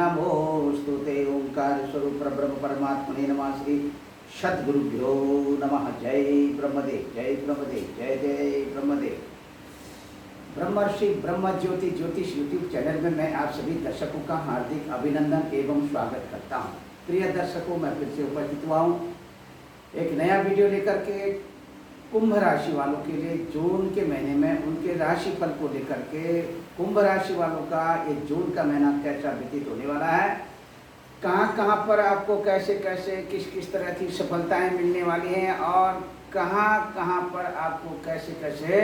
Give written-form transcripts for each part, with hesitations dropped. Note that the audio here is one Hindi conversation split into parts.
नमोस्तुते ओंकार स्वरूप ब्रह्म परमात्मने नमः। श्री सद्गुरुभ्यो नमः। जय ब्रह्मदेव, जय ब्रह्मदेव, जय जय ब्रह्मदेव। ब्रह्मर्षि ब्रह्म ज्योति ज्योतिष यूट्यूब चैनल में मैं आप सभी दर्शकों का हार्दिक अभिनंदन एवं स्वागत करता हूं। प्रिय दर्शकों, मैं फिर से उपस्थित हुआ हूँ एक नया वीडियो लेकर के कुंभ राशि वालों के लिए। जून के महीने में उनके राशि फल को लेकर के कुंभ राशि वालों का ये जून का महीना कैसा व्यतीत होने वाला है, कहाँ कहाँ पर आपको कैसे कैसे किस किस तरह की सफलताएं मिलने वाली हैं और कहाँ कहाँ पर आपको कैसे कैसे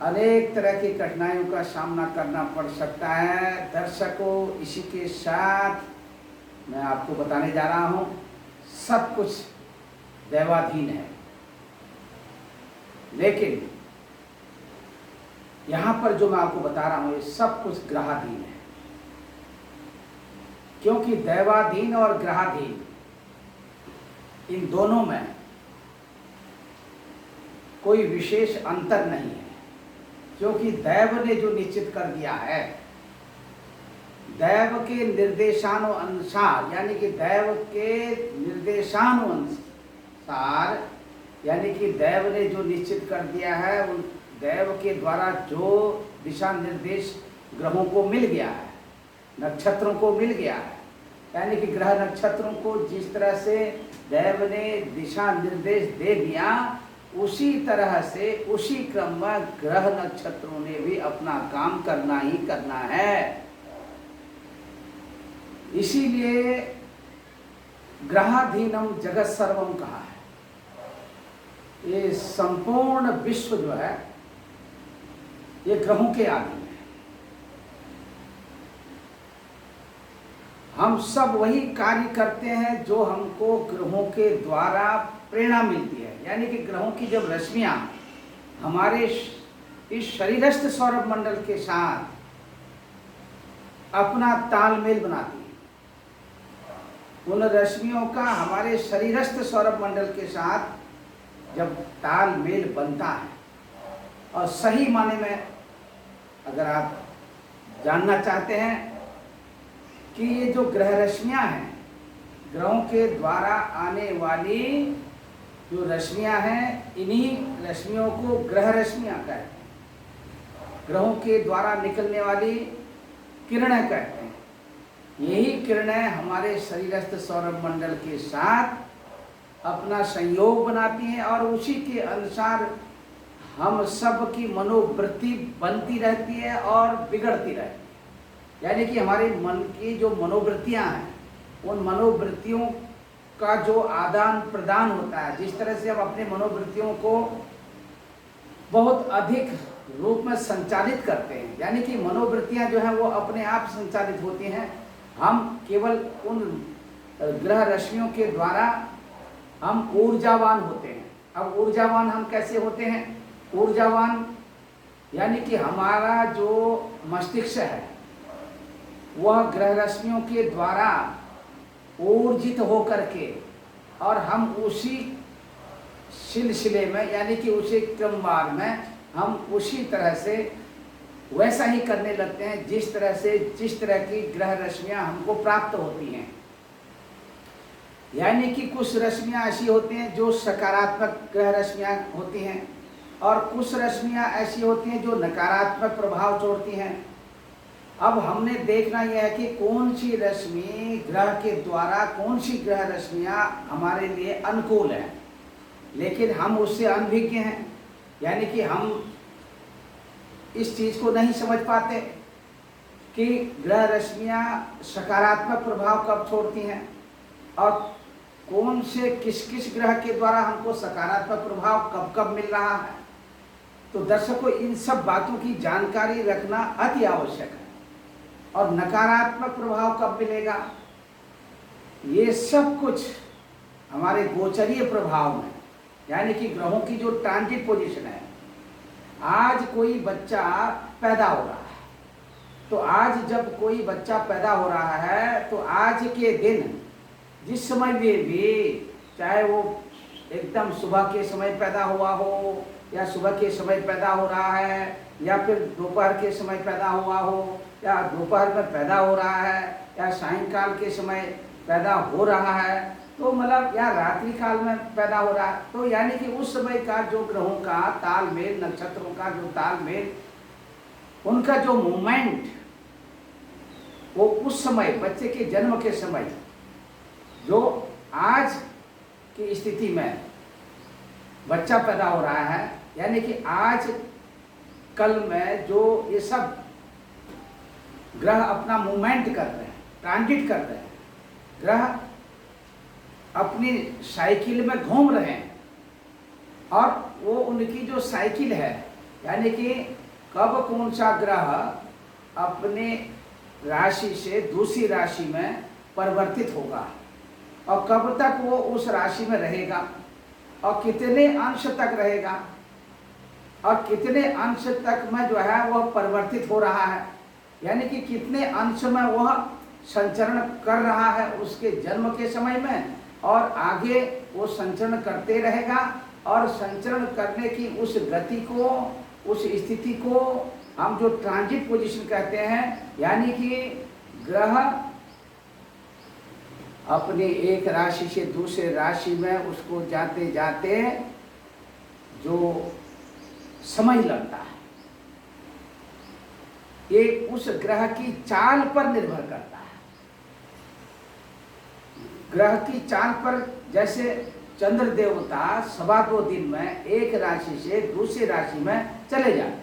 अनेक तरह की कठिनाइयों का सामना करना पड़ सकता है। दर्शकों, इसी के साथ मैं आपको बताने जा रहा हूँ सब कुछ दैवाधीन है, लेकिन यहाँ पर जो मैं आपको बता रहा हूँ ये सब कुछ ग्रहाधीन है। क्योंकि दैवाधीन और ग्रहाधीन इन दोनों में कोई विशेष अंतर नहीं है। क्योंकि दैव ने जो निश्चित कर दिया है, दैव के निर्देशानुसार, यानी कि दैव के निर्देशानुसार, यानी कि दैव ने जो निश्चित कर दिया है, उन दैव के द्वारा जो दिशा निर्देश ग्रहों को मिल गया है, नक्षत्रों को मिल गया है, यानी कि ग्रह नक्षत्रों को जिस तरह से दैव ने दिशा निर्देश दे दिया, उसी तरह से उसी क्रम में ग्रह नक्षत्रों ने भी अपना काम करना ही करना है। इसीलिए ग्रहाधीनम जगत सर्वम कहा है। ये संपूर्ण विश्व जो है ये ग्रहों के अधीन है। हम सब वही कार्य करते हैं जो हमको ग्रहों के द्वारा प्रेरणा मिलती है। यानी कि ग्रहों की जब रश्मियां हमारे इस शरीरस्थ सौरभ मंडल के साथ अपना तालमेल बनाती है, उन रश्मियों का हमारे शरीरस्थ सौरभ मंडल के साथ जब तालमेल बनता है, और सही माने में अगर आप जानना चाहते हैं कि ये जो ग्रह रश्मियां हैं, ग्रहों के द्वारा आने वाली जो रश्मियां हैं, इन्हीं रश्मियों को ग्रह रश्मियां कहते हैं। ग्रहों के द्वारा निकलने वाली किरणें कहते हैं। यही किरणें हमारे शरीरस्थ सौरभ मंडल के साथ अपना संयोग बनाती हैं और उसी के अनुसार हम सब की मनोवृत्ति बनती रहती है और बिगड़ती रहती है। यानी कि हमारे मन की जो मनोवृत्तियां हैं, उन मनोवृत्तियों का जो आदान प्रदान होता है, जिस तरह से हम अपने मनोवृत्तियों को बहुत अधिक रूप में संचालित करते हैं, यानी कि मनोवृत्तियां जो हैं वो अपने आप संचालित होती हैं। हम केवल उन ग्रह रश्मियों के द्वारा हम ऊर्जावान होते हैं। अब ऊर्जावान हम कैसे होते हैं? ऊर्जावान यानी कि हमारा जो मस्तिष्क है वह ग्रह रश्मियों के द्वारा ऊर्जित होकर के, और हम उसी सिलसिले में, यानी कि उसी क्रमवार में हम उसी तरह से वैसा ही करने लगते हैं जिस तरह की ग्रह रश्मियां हमको प्राप्त होती हैं। यानी कि कुछ रश्मियां ऐसी होती हैं जो सकारात्मक ग्रह रश्मियां होती हैं, और कुछ रश्मियां ऐसी होती हैं जो नकारात्मक प्रभाव छोड़ती हैं। अब हमने देखना यह है कि कौन सी रश्मि ग्रह के द्वारा, कौन सी ग्रह रश्मियां हमारे लिए अनुकूल है, लेकिन हम उससे अनभिज्ञ हैं। यानी कि हम इस चीज को नहीं समझ पाते कि ग्रह रश्मियां सकारात्मक प्रभाव कब छोड़ती हैं और कौन से किस किस ग्रह के द्वारा हमको सकारात्मक प्रभाव कब कब मिल रहा है। तो दर्शकों, इन सब बातों की जानकारी रखना अति आवश्यक है। और नकारात्मक प्रभाव कब मिलेगा, ये सब कुछ हमारे गोचरीय प्रभाव में, यानी कि ग्रहों की जो ट्रांजिट पोजीशन है। आज कोई बच्चा पैदा हो रहा है, तो आज जब कोई बच्चा पैदा हो रहा है तो आज के दिन जिस समय भी, चाहे वो एकदम सुबह के समय पैदा हुआ हो या सुबह के समय पैदा हो रहा है या फिर दोपहर के समय पैदा हुआ हो या दोपहर में पैदा हो रहा है या सायंकाल के समय पैदा हो रहा है, तो मतलब या रात्रि काल में पैदा हो रहा है, तो यानी कि उस समय का जो ग्रहों का तालमेल, नक्षत्रों का जो तालमेल, उनका जो मूवमेंट, वो उस समय बच्चे के जन्म के समय जो आज की स्थिति में बच्चा पैदा हो रहा है, यानी कि आज कल में जो ये सब ग्रह अपना मूवमेंट कर रहे हैं, ट्रांजिट कर रहे हैं, ग्रह अपनी साइकिल में घूम रहे हैं, और वो उनकी जो साइकिल है, यानी कि कब कौन सा ग्रह अपने राशि से दूसरी राशि में परिवर्तित होगा और कब तक वो उस राशि में रहेगा और कितने अंश तक रहेगा और कितने अंश तक में जो है वह परिवर्तित हो रहा है, यानी कि कितने अंश में वह संचरण कर रहा है उसके जन्म के समय में, और आगे वो संचरण करते रहेगा, और संचरण करने की उस गति को, उस स्थिति को हम जो ट्रांजिट पोजीशन कहते हैं, यानी कि ग्रह अपनी एक राशि से दूसरे राशि में उसको जाते जाते जो समय लगता है, ये उस ग्रह की चाल पर निर्भर करता है। ग्रह की चाल पर, जैसे चंद्र देवता 2.25 दिन में एक राशि से दूसरी राशि में चले जाते।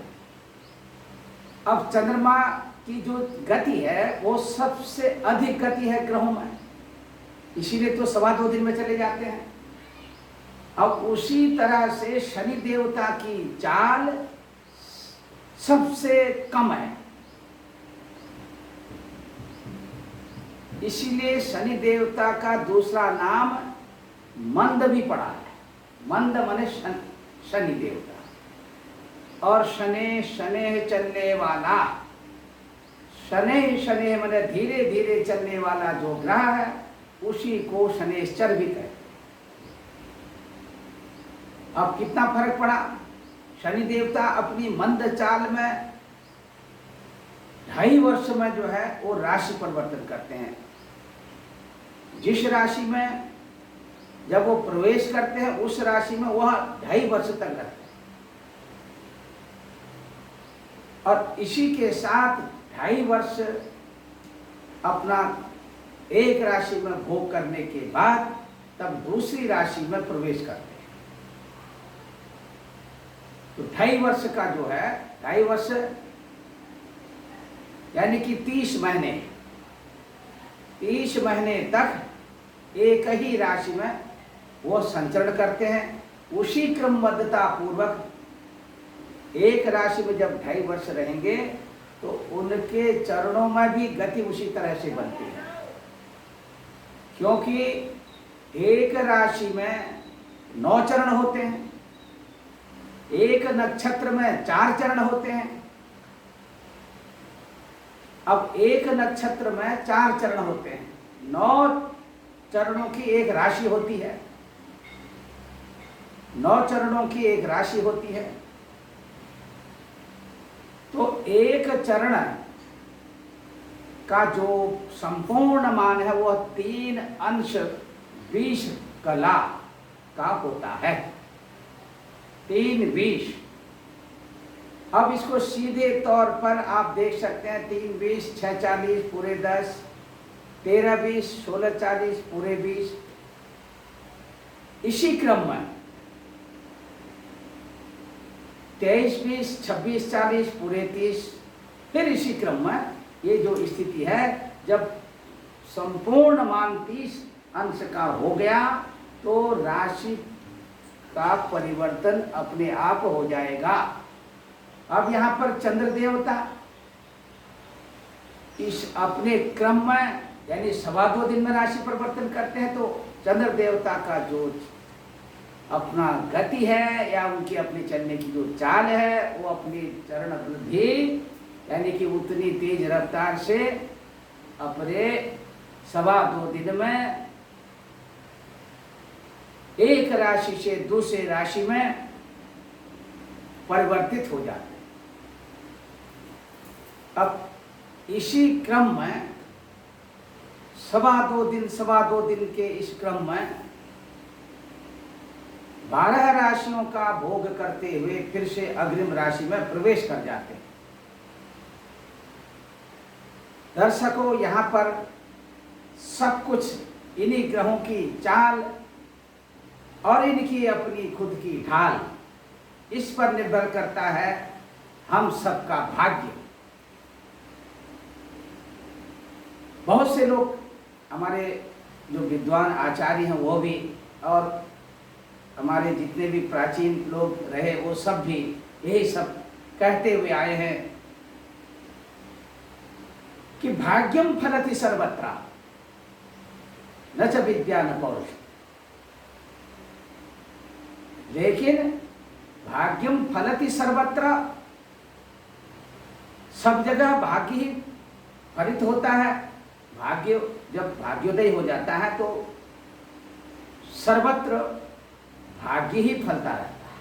अब चंद्रमा की जो गति है वो सबसे अधिक गति है ग्रहों में, इसीलिए तो 2.25 दिन में चले जाते हैं। अब उसी तरह से शनि देवता की चाल सबसे कम है, इसीलिए शनि देवता का दूसरा नाम मंद भी पड़ा है। मंद माने शनि देवता, और शनि शनि चलने वाला, शनि शनि माने धीरे धीरे चलने वाला जो ग्रह है उसी को शनिश्चर भी कहते हैं। अब कितना फर्क पड़ा, शनि देवता अपनी मंद चाल में 2.5 वर्ष में जो है वो राशि परिवर्तन करते हैं। जिस राशि में जब वो प्रवेश करते हैं उस राशि में वह 2.5 वर्ष तक रहते हैं, और इसी के साथ 2.5 वर्ष अपना एक राशि में भोग करने के बाद तब दूसरी राशि में प्रवेश करते हैं। तो 2.5 वर्ष का जो है, 2.5 वर्ष यानी कि 30 महीने, 30 महीने तक एक ही राशि में वो संचरण करते हैं। उसी क्रमबद्धता पूर्वक एक राशि में जब 2.5 वर्ष रहेंगे तो उनके चरणों में भी गति उसी तरह से बनती है, क्योंकि एक राशि में 9 चरण होते हैं, एक नक्षत्र में 4 चरण होते हैं। अब एक नक्षत्र में 4 चरण होते हैं, 9 चरणों की एक राशि होती है, 9 चरणों की एक राशि होती है। तो एक चरण का जो संपूर्ण मान है वह 3 अंश 20 कला का होता है, 3-20। अब इसको सीधे तौर पर आप देख सकते हैं, 3-20 6-40 पूरे 10, 13-20 16-40 पूरे 20। इसी क्रम में 23-20 26-40 पूरे 30। फिर इसी क्रम में ये जो स्थिति है, जब संपूर्ण मान 30 अंश का हो गया तो राशि का परिवर्तन अपने आप हो जाएगा। अब यहाँ पर चंद्र देवता इस अपने क्रम में यानी 2.25 दिन में राशि परिवर्तन करते हैं, तो चंद्र देवता का जो अपना गति है या उनकी अपनी चलने की जो चाल है वो अपनी चरण वृद्धि यानी कि उतनी तेज रफ्तार से अपने 2.25 दिन में एक राशि से दूसरे राशि में परिवर्तित हो जाते हैं। अब इसी क्रम में सवा दो दिन के इस क्रम में 12 राशियों का भोग करते हुए फिर से अग्रिम राशि में प्रवेश कर जाते हैं। दर्शकों, यहाँ पर सब कुछ इन्हीं ग्रहों की चाल और इनकी अपनी खुद की ढाल, इस पर निर्भर करता है हम सबका भाग्य। बहुत से लोग, हमारे जो विद्वान आचार्य हैं वो भी, और हमारे जितने भी प्राचीन लोग रहे वो सब भी यही सब कहते हुए आए हैं कि भाग्यम फलति सर्वत्र न च विद्या न पौरुष। लेकिन भाग्यम फलति सर्वत्र, सब जगह भाग्य ही फलित होता है। भाग्य जब भाग्योदय हो जाता है तो सर्वत्र भाग्य ही फलता रहता है।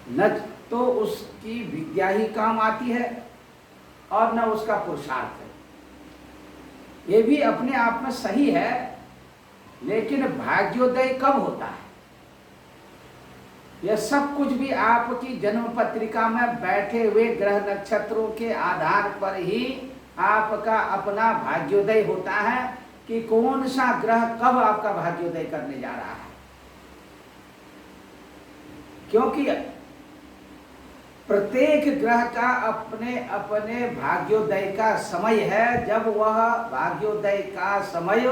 न तो उसकी विद्या ही काम आती है और न उसका पुरुषार्थ है। ये भी अपने आप में सही है, लेकिन भाग्योदय कब होता है? यह सब कुछ भी आपकी जन्म पत्रिका में बैठे हुए ग्रह नक्षत्रों के आधार पर ही आपका अपना भाग्योदय होता है कि कौन सा ग्रह कब आपका भाग्योदय करने जा रहा है। क्योंकि प्रत्येक ग्रह का अपने अपने भाग्योदय का समय है। जब वह भाग्योदय का समय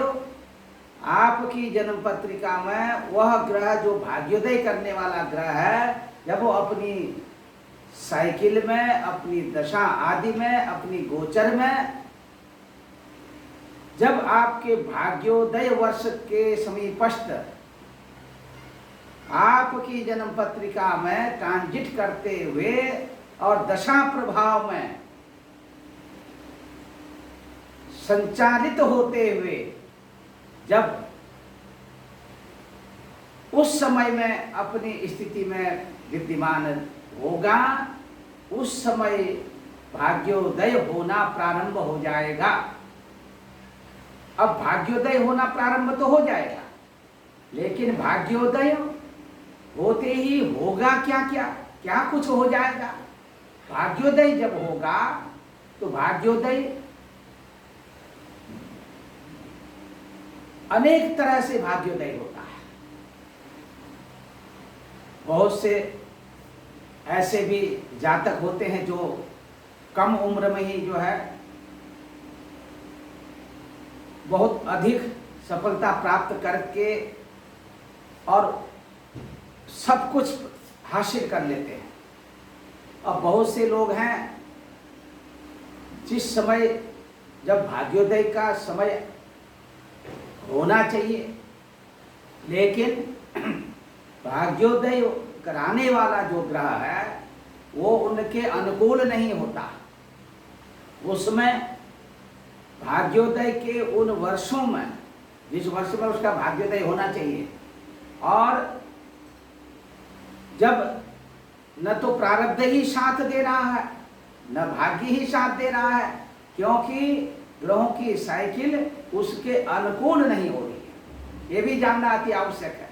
आपकी जन्म पत्रिका में वह ग्रह जो भाग्योदय करने वाला ग्रह है, जब वो अपनी साइकिल में, अपनी दशा आदि में, अपनी गोचर में, जब आपके भाग्योदय वर्ष के समीपस्थ आपकी जन्म पत्रिका में ट्रांजिट करते हुए और दशा प्रभाव में संचालित होते हुए जब उस समय में अपनी स्थिति में विद्यमान होगा, उस समय भाग्योदय होना प्रारंभ हो जाएगा। अब भाग्योदय होना प्रारंभ तो हो जाएगा, लेकिन भाग्योदय होते ही होगा क्या क्या क्या कुछ हो जाएगा। भाग्योदय जब होगा तो भाग्योदय अनेक तरह से भाग्योदय होता है। बहुत से ऐसे भी जातक होते हैं जो कम उम्र में ही जो है बहुत अधिक सफलता प्राप्त करके और सब कुछ हासिल कर लेते हैं। अब बहुत से लोग हैं जिस समय जब भाग्योदय का समय होना चाहिए, लेकिन भाग्योदय कराने वाला जो ग्रह है वो उनके अनुकूल नहीं होता। उसमें भाग्योदय के उन वर्षों में, जिस वर्ष में उसका भाग्योदय होना चाहिए, और जब न तो प्रारब्ध ही साथ दे रहा है न भाग्य ही साथ दे रहा है, क्योंकि ग्रहों की साइकिल उसके अनुकूल नहीं हो रही है। ये भी जानना अति आवश्यक है।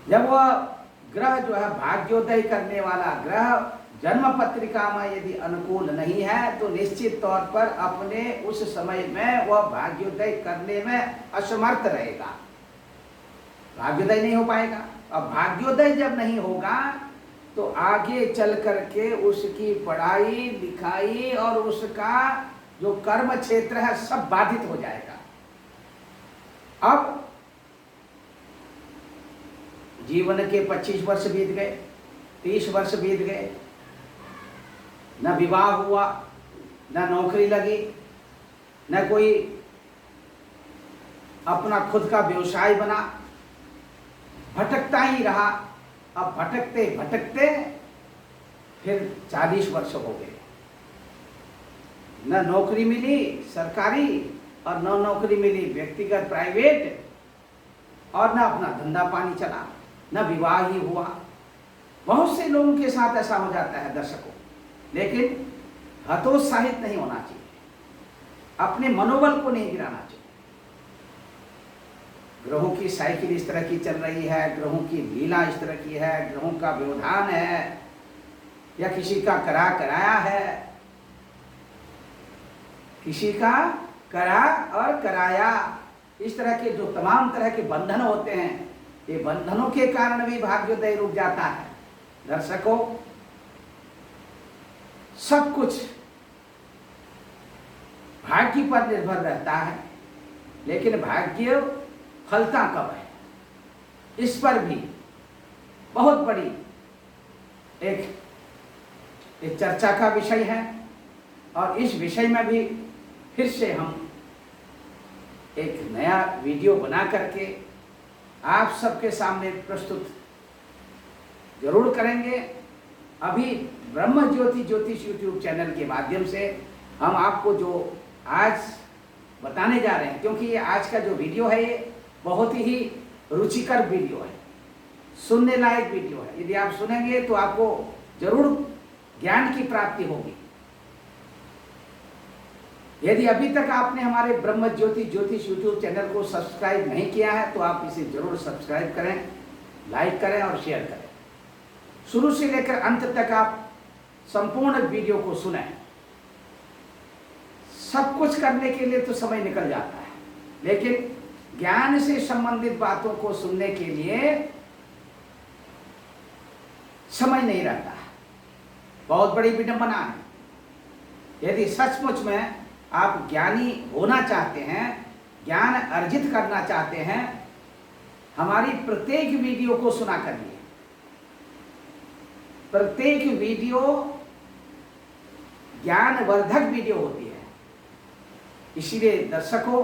जब वह ग्रह जो है भाग्योदय करने वाला ग्रह जन्म पत्रिका में यदि अनुकूल नहीं है तो निश्चित तौर पर अपने उस समय में वह भाग्योदय करने में असमर्थ रहेगा, भाग्योदय नहीं हो पाएगा। अब भाग्योदय जब नहीं होगा तो आगे चल करके उसकी पढ़ाई लिखाई और उसका जो कर्म क्षेत्र है सब बाधित हो जाएगा। अब जीवन के 25 वर्ष बीत गए, 30 वर्ष बीत गए, न विवाह हुआ, न नौकरी लगी, न कोई अपना खुद का व्यवसाय बना, भटकता ही रहा। अब भटकते भटकते फिर 40 वर्ष हो गए, न नौकरी मिली सरकारी और न नौकरी मिली व्यक्तिगत प्राइवेट, और न अपना धंधा पानी चला, न विवाह ही हुआ। बहुत से लोगों के साथ ऐसा हो जाता है दर्शकों, लेकिन हतोत्साहित नहीं होना चाहिए। अपने मनोबल को नहीं गिराना चाहिए। ग्रहों की साइकिल इस तरह की चल रही है, ग्रहों की लीला इस तरह की है, ग्रहों का व्यवधान है, या किसी का कराया है, किसी का करा और कराया, इस तरह के जो तमाम तरह के बंधन होते हैं, ये बंधनों के कारण भी भाग्योदय रुक जाता है। दर्शकों, सब कुछ भाग्य पर निर्भर रहता है, लेकिन भाग्य फलता कब है, इस पर भी बहुत बड़ी एक चर्चा का विषय है। और इस विषय में भी फिर से हम एक नया वीडियो बना करके आप सबके सामने प्रस्तुत जरूर करेंगे। अभी ब्रह्म ज्योति ज्योतिष यूट्यूब चैनल के माध्यम से हम आपको जो आज बताने जा रहे हैं, क्योंकि ये आज का जो वीडियो है ये बहुत ही रुचिकर वीडियो है, सुनने लायक वीडियो है। यदि आप सुनेंगे तो आपको जरूर ज्ञान की प्राप्ति होगी। यदि अभी तक आपने हमारे ब्रह्म ज्योति ज्योतिष यूट्यूब चैनल को सब्सक्राइब नहीं किया है तो आप इसे जरूर सब्सक्राइब करें, लाइक करें और शेयर करें। शुरू से लेकर अंत तक आप संपूर्ण वीडियो को सुनें। सब कुछ करने के लिए तो समय निकल जाता है, लेकिन ज्ञान से संबंधित बातों को सुनने के लिए समय नहीं रहता है। बहुत बड़ी विडंबना है। यदि सचमुच में आप ज्ञानी होना चाहते हैं, ज्ञान अर्जित करना चाहते हैं, हमारी प्रत्येक वीडियो को सुना करिए। प्रत्येक वीडियो ज्ञानवर्धक वीडियो होती है। इसीलिए दर्शकों,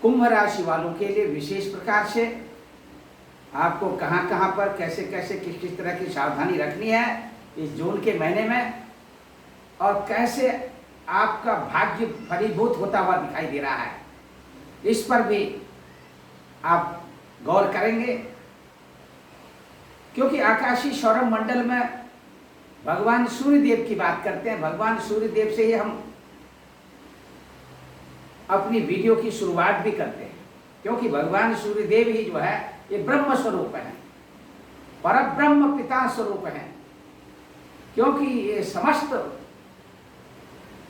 कुंभ राशि वालों के लिए विशेष प्रकार से आपको कहां कहां पर कैसे कैसे किस किस तरह की सावधानी रखनी है इस जून के महीने में, और कैसे आपका भाग्य फलीभूत होता हुआ दिखाई दे रहा है, इस पर भी आप गौर करेंगे। क्योंकि आकाशीय सौरभ मंडल में भगवान सूर्य देव की बात करते हैं। भगवान सूर्य देव से ही हम अपनी वीडियो की शुरुआत भी करते हैं, क्योंकि भगवान सूर्य देव ही जो है ये ब्रह्म स्वरूप है, परब्रह्म पिता स्वरूप है। क्योंकि ये समस्त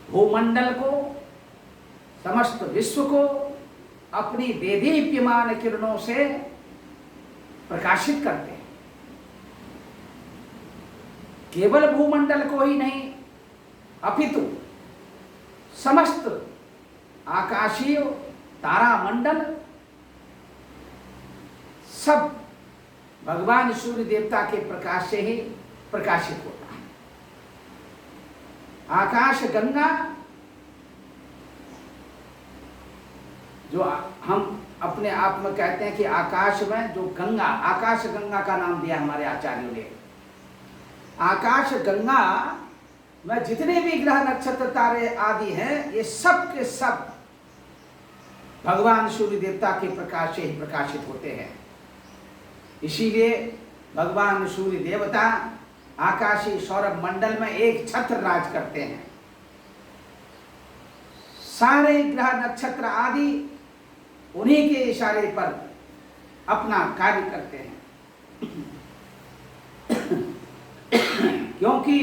भूमंडल को, समस्त विश्व को अपनी देदीप्यमान किरणों से प्रकाशित करते हैं। केवल भूमंडल को ही नहीं, अपितु समस्त आकाशीय तारामंडल सब भगवान सूर्य देवता के प्रकाश से ही प्रकाशित होता है। आकाश गंगा, जो हम अपने आप में कहते हैं कि आकाश में जो गंगा, आकाश गंगा का नाम दिया हमारे आचार्यों ने। आकाश गंगा में जितने भी ग्रह नक्षत्र तारे आदि हैं, ये सब के सब भगवान सूर्य देवता के प्रकाश से ही प्रकाशित होते हैं। इसीलिए भगवान सूर्य देवता आकाशीय सौरभ मंडल में एक छत्र राज करते हैं। सारे ग्रह नक्षत्र आदि उन्हीं के इशारे पर अपना कार्य करते हैं। क्योंकि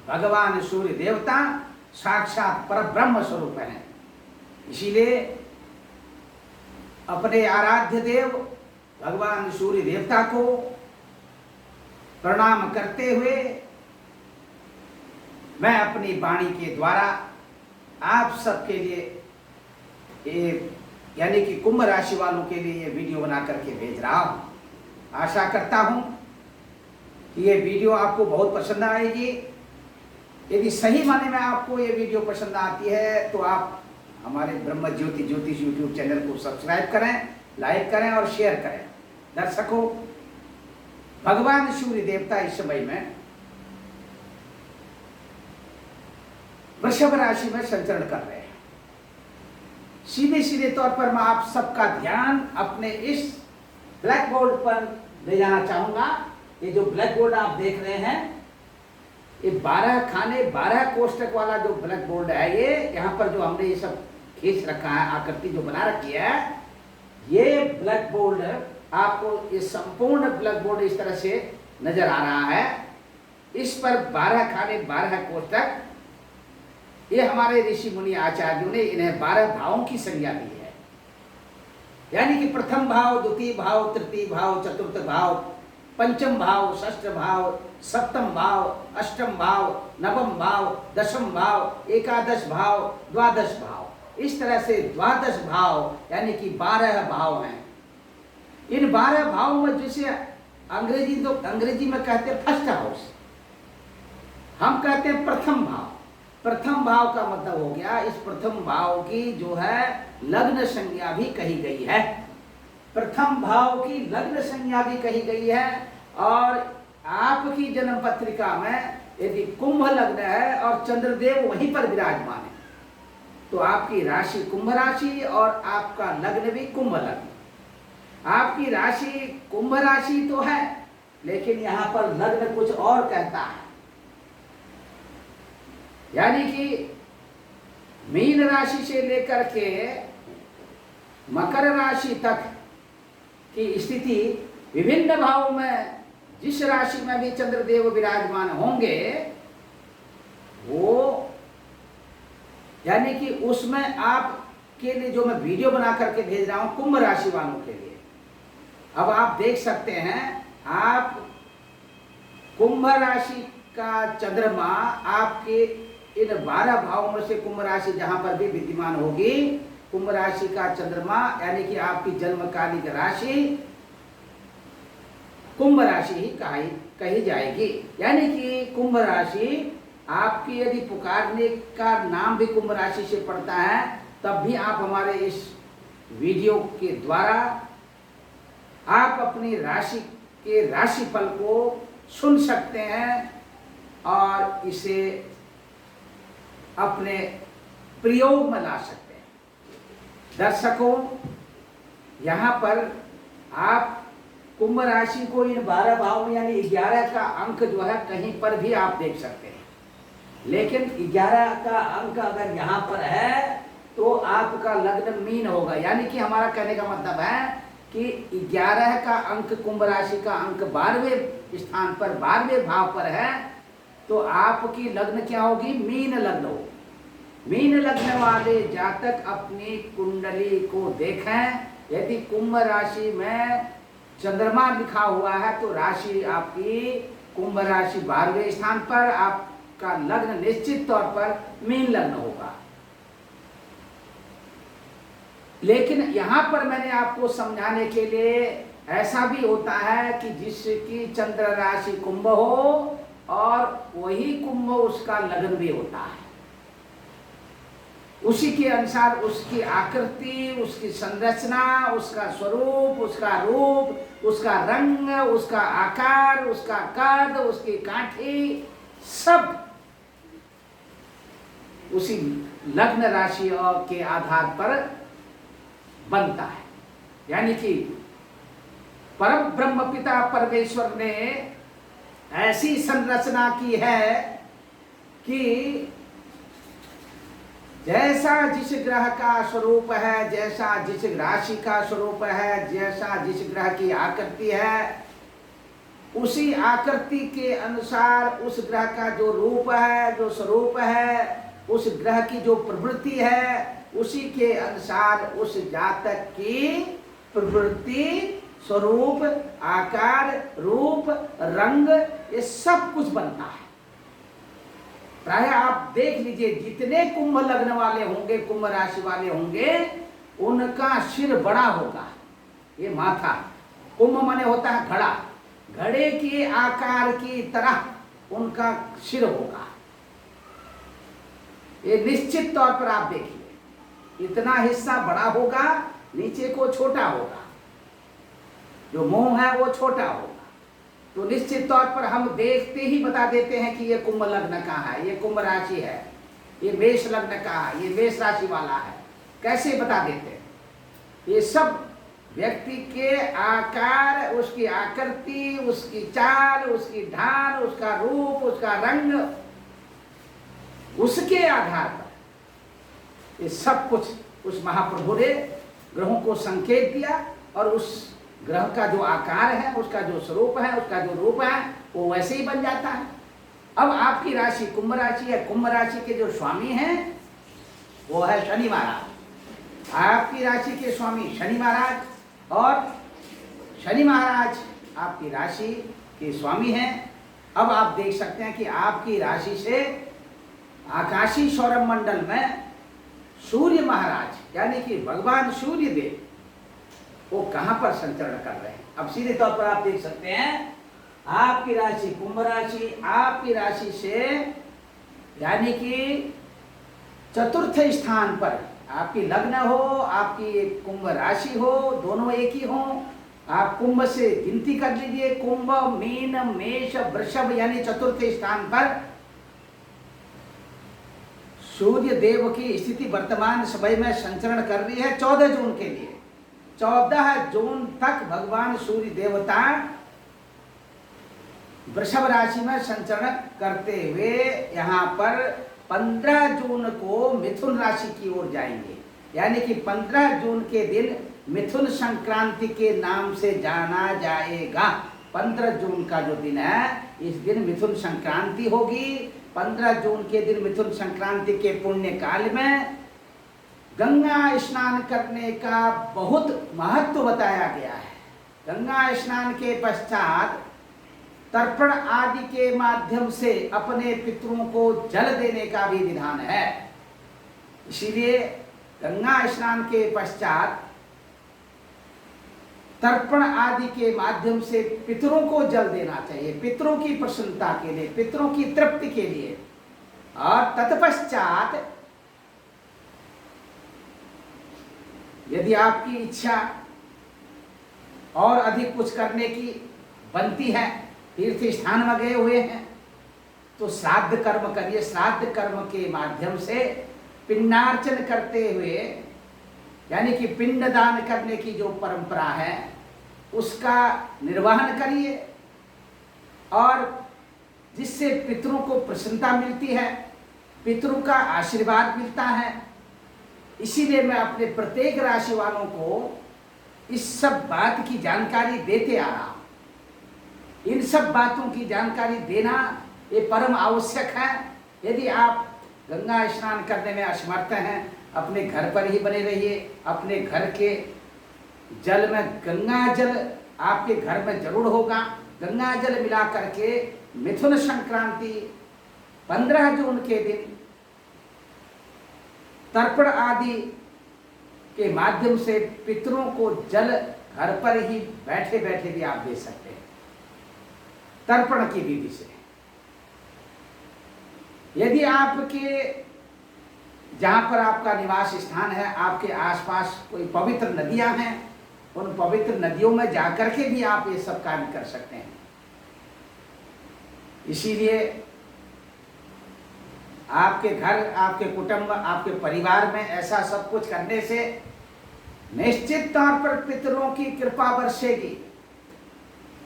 भगवान सूर्य देवता साक्षात परब्रह्म स्वरूप हैं। इसीलिए अपने आराध्य देव भगवान सूर्य देवता को प्रणाम करते हुए मैं अपनी वाणी के द्वारा आप सबके लिए यानी कि कुंभ राशि वालों के लिए ये वीडियो बना करके भेज रहा हूं। आशा करता हूं कि ये वीडियो आपको बहुत पसंद आएगी। यदि सही माने में आपको ये वीडियो पसंद आती है तो आप हमारे ब्रह्म ज्योति ज्योतिष यूट्यूब चैनल को सब्सक्राइब करें, लाइक करें और शेयर करें। दर्शकों, भगवान सूर्य देवता इस समय में वृषभ राशि में संचरण कर रहे हैं। सीधे सीधे तौर पर मैं आप सबका ध्यान अपने इस ब्लैक बोर्ड पर ले जाना चाहूंगा। ये जो ब्लैक बोर्ड आप देख रहे हैं, ये 12 खाने 12 कोष्टक वाला जो ब्लैक बोर्ड है, ये यहाँ पर जो हमने ये सब खींच रखा है, आकृति जो बना रखी है, ये ब्लैक बोर्ड आपको ये संपूर्ण ब्लैक बोर्ड इस तरह से नजर आ रहा है। इस पर 12 खाने 12 कोष्टक, ये हमारे ऋषि मुनि आचार्यों ने इन्हें 12 भावों की संज्ञा दी है। यानी कि प्रथम भाव, द्वितीय भाव, तृतीय भाव, चतुर्थ भाव, पंचम भाव, षष्ठ भाव, सप्तम भाव, अष्टम भाव, नवम भाव, दशम भाव, एकादश भाव, द्वादश भाव, इस तरह से द्वादश भाव यानी कि 12 भाव हैं। इन 12 भावों में जिसे अंग्रेजी में कहते हैं फर्स्ट हाउस, हम कहते हैं प्रथम भाव। प्रथम भाव का मतलब हो गया, इस प्रथम भाव की जो है लग्न संज्ञा भी कही गई है। प्रथम भाव की लग्न संज्ञा भी कही गई है। और आपकी जन्म पत्रिका में यदि कुंभ लग्न है और चंद्रदेव वहीं पर विराजमान है, तो आपकी राशि कुंभ राशि और आपका लग्न भी कुंभ लग्न। आपकी राशि कुंभ राशि तो है, लेकिन यहाँ पर लग्न कुछ और कहता है। यानी कि मीन राशि से लेकर के मकर राशि तक की स्थिति विभिन्न भावों में, जिस राशि में भी चंद्रदेव विराजमान होंगे, वो यानी कि उसमें आपके लिए जो मैं वीडियो बना करके भेज रहा हूं कुंभ राशि वालों के लिए, अब आप देख सकते हैं, आप कुंभ राशि का चंद्रमा आपके इन 12 भावों में से कुंभ राशि जहां पर भी विद्यमान होगी, कुंभ राशि का चंद्रमा यानी कि आपकी जन्मकालिक राशि कुंभ राशि ही कही जाएगी। यानी कि कुंभ राशि आपकी यदि पुकारने का नाम भी कुंभ राशि से पड़ता है, तब भी आप हमारे इस वीडियो के द्वारा आप अपनी राशि के राशिफल को सुन सकते हैं और इसे अपने प्रयोग में ला सकते हैं। दर्शकों, यहाँ पर आप कुंभ राशि को इन 12 भाव में यानी 11 का अंक जो है कहीं पर भी आप देख सकते हैं, लेकिन 11 का अंक अगर यहाँ पर है तो आपका लग्न मीन होगा। यानी कि हमारा कहने का मतलब है कि 11 का अंक कुंभ राशि का अंक 12वें स्थान पर 12वें भाव पर है, तो आपकी लग्न क्या होगी? मीन लग्न होगी। मीन लग्न वाले जातक अपनी कुंडली को देखें, यदि कुंभ राशि में चंद्रमा लिखा हुआ है तो राशि आपकी कुंभ राशि 12वें स्थान पर, आपका लग्न निश्चित तौर पर मीन लग्न होगा। लेकिन यहाँ पर मैंने आपको समझाने के लिए, ऐसा भी होता है कि जिसकी चंद्र राशि कुंभ हो और वही कुंभ उसका लग्न भी होता है, उसी के अनुसार उसकी आकृति, उसकी संरचना, उसका स्वरूप, उसका रूप, उसका रंग, उसका आकार, उसका कद, उसकी काठी, सब उसी लग्न राशि के आधार पर बनता है। यानी कि परम ब्रह्म पिता परमेश्वर ने ऐसी संरचना की है कि जैसा जिस ग्रह का स्वरूप है, जैसा जिस राशि का स्वरूप है, जैसा जिस ग्रह की आकृति है, उसी आकृति के अनुसार उस ग्रह का जो रूप है, जो स्वरूप है, उस ग्रह की जो प्रवृत्ति है, उसी के अनुसार उस जातक की प्रवृत्ति, स्वरूप, आकार, रूप, रंग, ये सब कुछ बनता है। प्राय आप देख लीजिए, जितने कुंभ लग्न वाले होंगे, कुंभ राशि वाले होंगे, उनका सिर बड़ा होगा। ये माथा, कुंभ माने होता है घड़ा, घड़े के आकार की तरह उनका सिर होगा। ये निश्चित तौर पर आप देखिए, इतना हिस्सा बड़ा होगा, नीचे को छोटा होगा, जो मुंह है वो छोटा होगा। तो निश्चित तौर पर हम देखते ही बता देते हैं कि ये कुंभ लग्न का है, ये कुंभ राशि है, ये मेष लग्न का है, ये मेष राशि वाला है। कैसे बता देते हैं? ये सब व्यक्ति के आकार, उसकी आकृति, उसकी चाल, उसकी ढाल, उसका रूप, उसका रंग, उसके आधार पर ये सब कुछ उस महाप्रभु ने ग्रहों को संकेत दिया और उस ग्रह का जो आकार है, उसका जो स्वरूप है, उसका जो रूप है, वो वैसे ही बन जाता है। अब आपकी राशि कुंभ राशि है, कुंभ राशि के जो स्वामी हैं वो है शनि महाराज। आपकी राशि के स्वामी शनि महाराज, और शनि महाराज आपकी राशि के स्वामी हैं। अब आप देख सकते हैं कि आपकी राशि से आकाशीय सौरभ मंडल में सूर्य महाराज यानी कि भगवान सूर्य देव वो कहां पर संचरण कर रहे हैं। अब सीधे तौर पर आप देख सकते हैं आपकी राशि कुंभ राशि, आपकी राशि से यानी कि चतुर्थ स्थान पर आपकी लग्न हो, आपकी कुंभ राशि हो, दोनों एक ही हो। आप कुंभ से गिनती कर लीजिए, कुंभ, मीन, मेष, वृषभ यानी चतुर्थ स्थान पर सूर्य देव की स्थिति वर्तमान समय में संचरण कर रही है 14 जून के लिए। 14 जून तक भगवान सूर्य देवता वृषभ राशि में संचरण करते हुए यहाँ पर 15 जून को मिथुन राशि की ओर जाएंगे। यानी कि 15 जून के दिन मिथुन संक्रांति के नाम से जाना जाएगा। 15 जून का जो दिन है, इस दिन मिथुन संक्रांति होगी। 15 जून के दिन मिथुन संक्रांति के पुण्य काल में गंगा स्नान करने का बहुत महत्व बताया गया है। गंगा स्नान के पश्चात तर्पण आदि के माध्यम से अपने पितरों को जल देने का भी विधान है। इसीलिए गंगा स्नान के पश्चात तर्पण आदि के माध्यम से पितरों को जल देना चाहिए, पितरों की प्रसन्नता के लिए, पितरों की तृप्ति के लिए। और तत्पश्चात यदि आपकी इच्छा और अधिक कुछ करने की बनती है, तीर्थ स्थान में गए हुए हैं, तो श्राद्ध कर्म करिए। श्राद्ध कर्म के माध्यम से पिंडार्चन करते हुए यानी कि पिंडदान करने की जो परंपरा है उसका निर्वहन करिए, और जिससे पितरों को प्रसन्नता मिलती है, पितरों का आशीर्वाद मिलता है। इसीलिए मैं अपने प्रत्येक राशि वालों को इस सब बात की जानकारी देते आ रहा हूं। इन सब बातों की जानकारी देना ये परम आवश्यक है। यदि आप गंगा स्नान करने में असमर्थ हैं, अपने घर पर ही बने रहिए। अपने घर के जल में गंगा जल आपके घर में जरूर होगा। गंगा जल मिला करके मिथुन संक्रांति 15 जून के दिन तर्पण आदि के माध्यम से पितरों को जल घर पर ही बैठे बैठे भी आप दे सकते हैं, तर्पण की विधि से। यदि आपके जहाँ पर आपका निवास स्थान है, आपके आसपास कोई पवित्र नदियां हैं, उन पवित्र नदियों में जाकर के भी आप ये सब कार्य कर सकते हैं। इसीलिए आपके घर, आपके कुटुंब, आपके परिवार में ऐसा सब कुछ करने से निश्चित तौर पर पितरों की कृपा बरसेगी,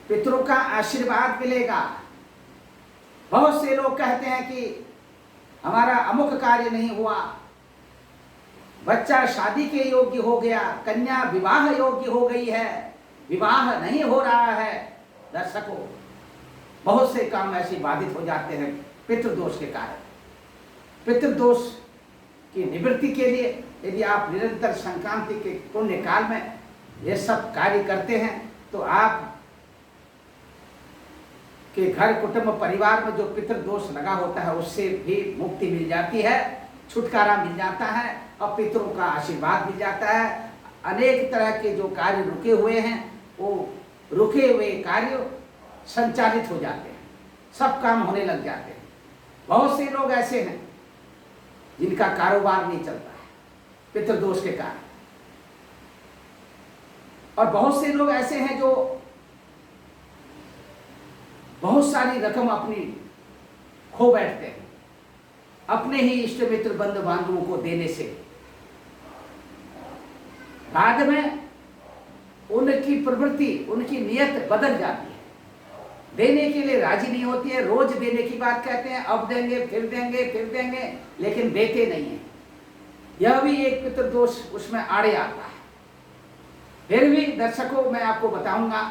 पितरों का आशीर्वाद मिलेगा। बहुत से लोग कहते हैं कि हमारा अमुक कार्य नहीं हुआ, बच्चा शादी के योग्य हो गया, कन्या विवाह योग्य हो गई है, विवाह नहीं हो रहा है। दर्शकों, बहुत से काम ऐसे बाधित हो जाते हैं पितृदोष के कारण। पितृदोष की निवृत्ति के लिए यदि आप निरंतर संक्रांति के पुण्य काल में ये सब कार्य करते हैं तो आप के घर, कुटुंब, परिवार में जो पितृदोष लगा होता है उससे भी मुक्ति मिल जाती है, छुटकारा मिल जाता है और पितरों का आशीर्वाद मिल जाता है। अनेक तरह के जो कार्य रुके हुए हैं वो रुके हुए कार्य संचालित हो जाते हैं, सब काम होने लग जाते हैं। बहुत से लोग ऐसे हैं जिनका कारोबार नहीं चलता है पितृदोष के कारण, और बहुत से लोग ऐसे हैं जो बहुत सारी रकम अपनी खो बैठते हैं अपने ही इष्ट मित्र बंधु बांधवों को देने से। बाद में उनकी प्रवृत्ति, उनकी नियत बदल जाती है, देने के लिए राजी नहीं होती है। रोज देने की बात कहते हैं, अब देंगे, फिर देंगे, फिर देंगे, लेकिन देते नहीं है। यह भी एक पितृदोष उसमें आड़े आता है। फिर भी दर्शकों, मैं आपको बताऊंगा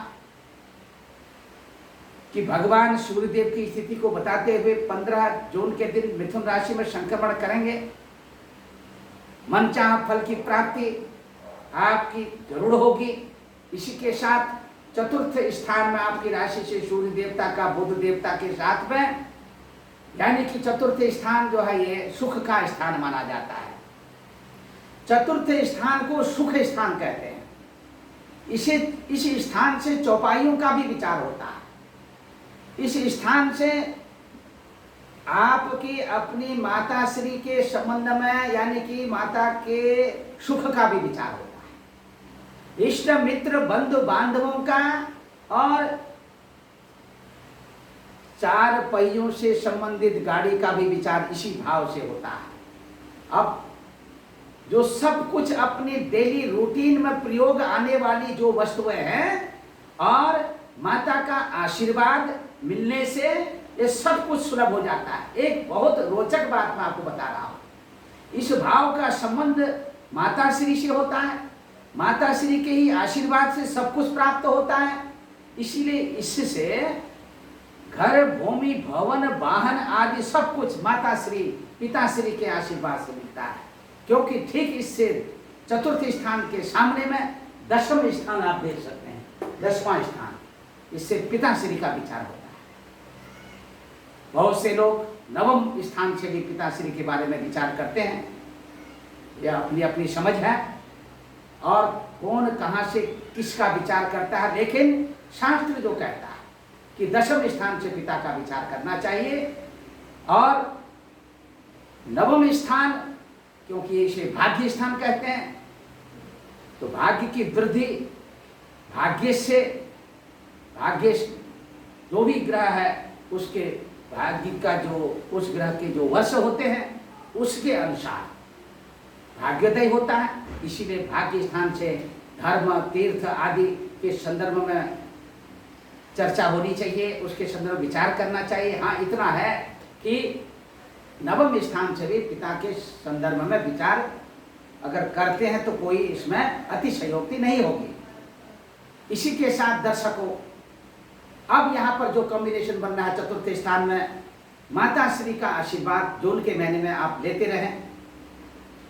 कि भगवान सूर्यदेव की स्थिति को बताते हुए 15 जून के दिन मिथुन राशि में संक्रमण करेंगे। मनचाहा फल की प्राप्ति आपकी जरूर होगी। इसी के साथ चतुर्थ स्थान में आपकी राशि से सूर्य देवता का बुध देवता के साथ में, यानी कि चतुर्थ स्थान जो है ये सुख का स्थान माना जाता है। चतुर्थ स्थान को सुख स्थान कहते हैं। इस स्थान से चौपाइयों का भी विचार होता है। इस स्थान से आपकी अपनी माता श्री के संबंध में, यानी कि माता के सुख का भी विचार होता है। इष्ट मित्र बंधु बांधवों का और 4 पहियों से संबंधित गाड़ी का भी विचार इसी भाव से होता है। अब जो सब कुछ अपनी डेली रूटीन में प्रयोग आने वाली जो वस्तुएं हैं और माता का आशीर्वाद मिलने से ये सब कुछ सुलभ हो जाता है। एक बहुत रोचक बात मैं आपको बता रहा हूं। इस भाव का संबंध माता श्री से होता है। माता श्री के ही आशीर्वाद से सब कुछ प्राप्त होता है। इसीलिए इससे घर, भूमि, भवन, वाहन आदि सब कुछ माता श्री, पिताश्री के आशीर्वाद से मिलता है। क्योंकि ठीक इससे चतुर्थ स्थान के सामने में 10वां स्थान आप देख सकते हैं। 10वां स्थान, इससे पिताश्री का विचार होता है। बहुत से लोग 9वें स्थान से भी पिताश्री के बारे में विचार करते हैं। यह अपनी अपनी समझ है और कौन कहां से किसका विचार करता है, लेकिन शास्त्र जो कहता है कि 10वें स्थान से पिता का विचार करना चाहिए। और 9वें स्थान, क्योंकि इसे भाग्य स्थान कहते हैं, तो भाग्य की वृद्धि, भाग्य से, भाग्य जो भी ग्रह है उसके भाग्य का जो, उस ग्रह के जो वर्ष होते हैं उसके अनुसार भाग्योदय होता है। इसीलिए भाग्य स्थान से धर्म, तीर्थ आदि के संदर्भ में चर्चा होनी चाहिए, उसके संदर्भ में विचार करना चाहिए। हाँ, इतना है कि 9वें स्थान से भी पिता के संदर्भ में विचार अगर करते हैं तो कोई इसमें अतिशयोक्ति नहीं होगी। इसी के साथ दर्शकों, अब यहाँ पर जो कॉम्बिनेशन बन रहा है चतुर्थ स्थान में, माता श्री का आशीर्वाद जून के महीने में आप लेते रहें।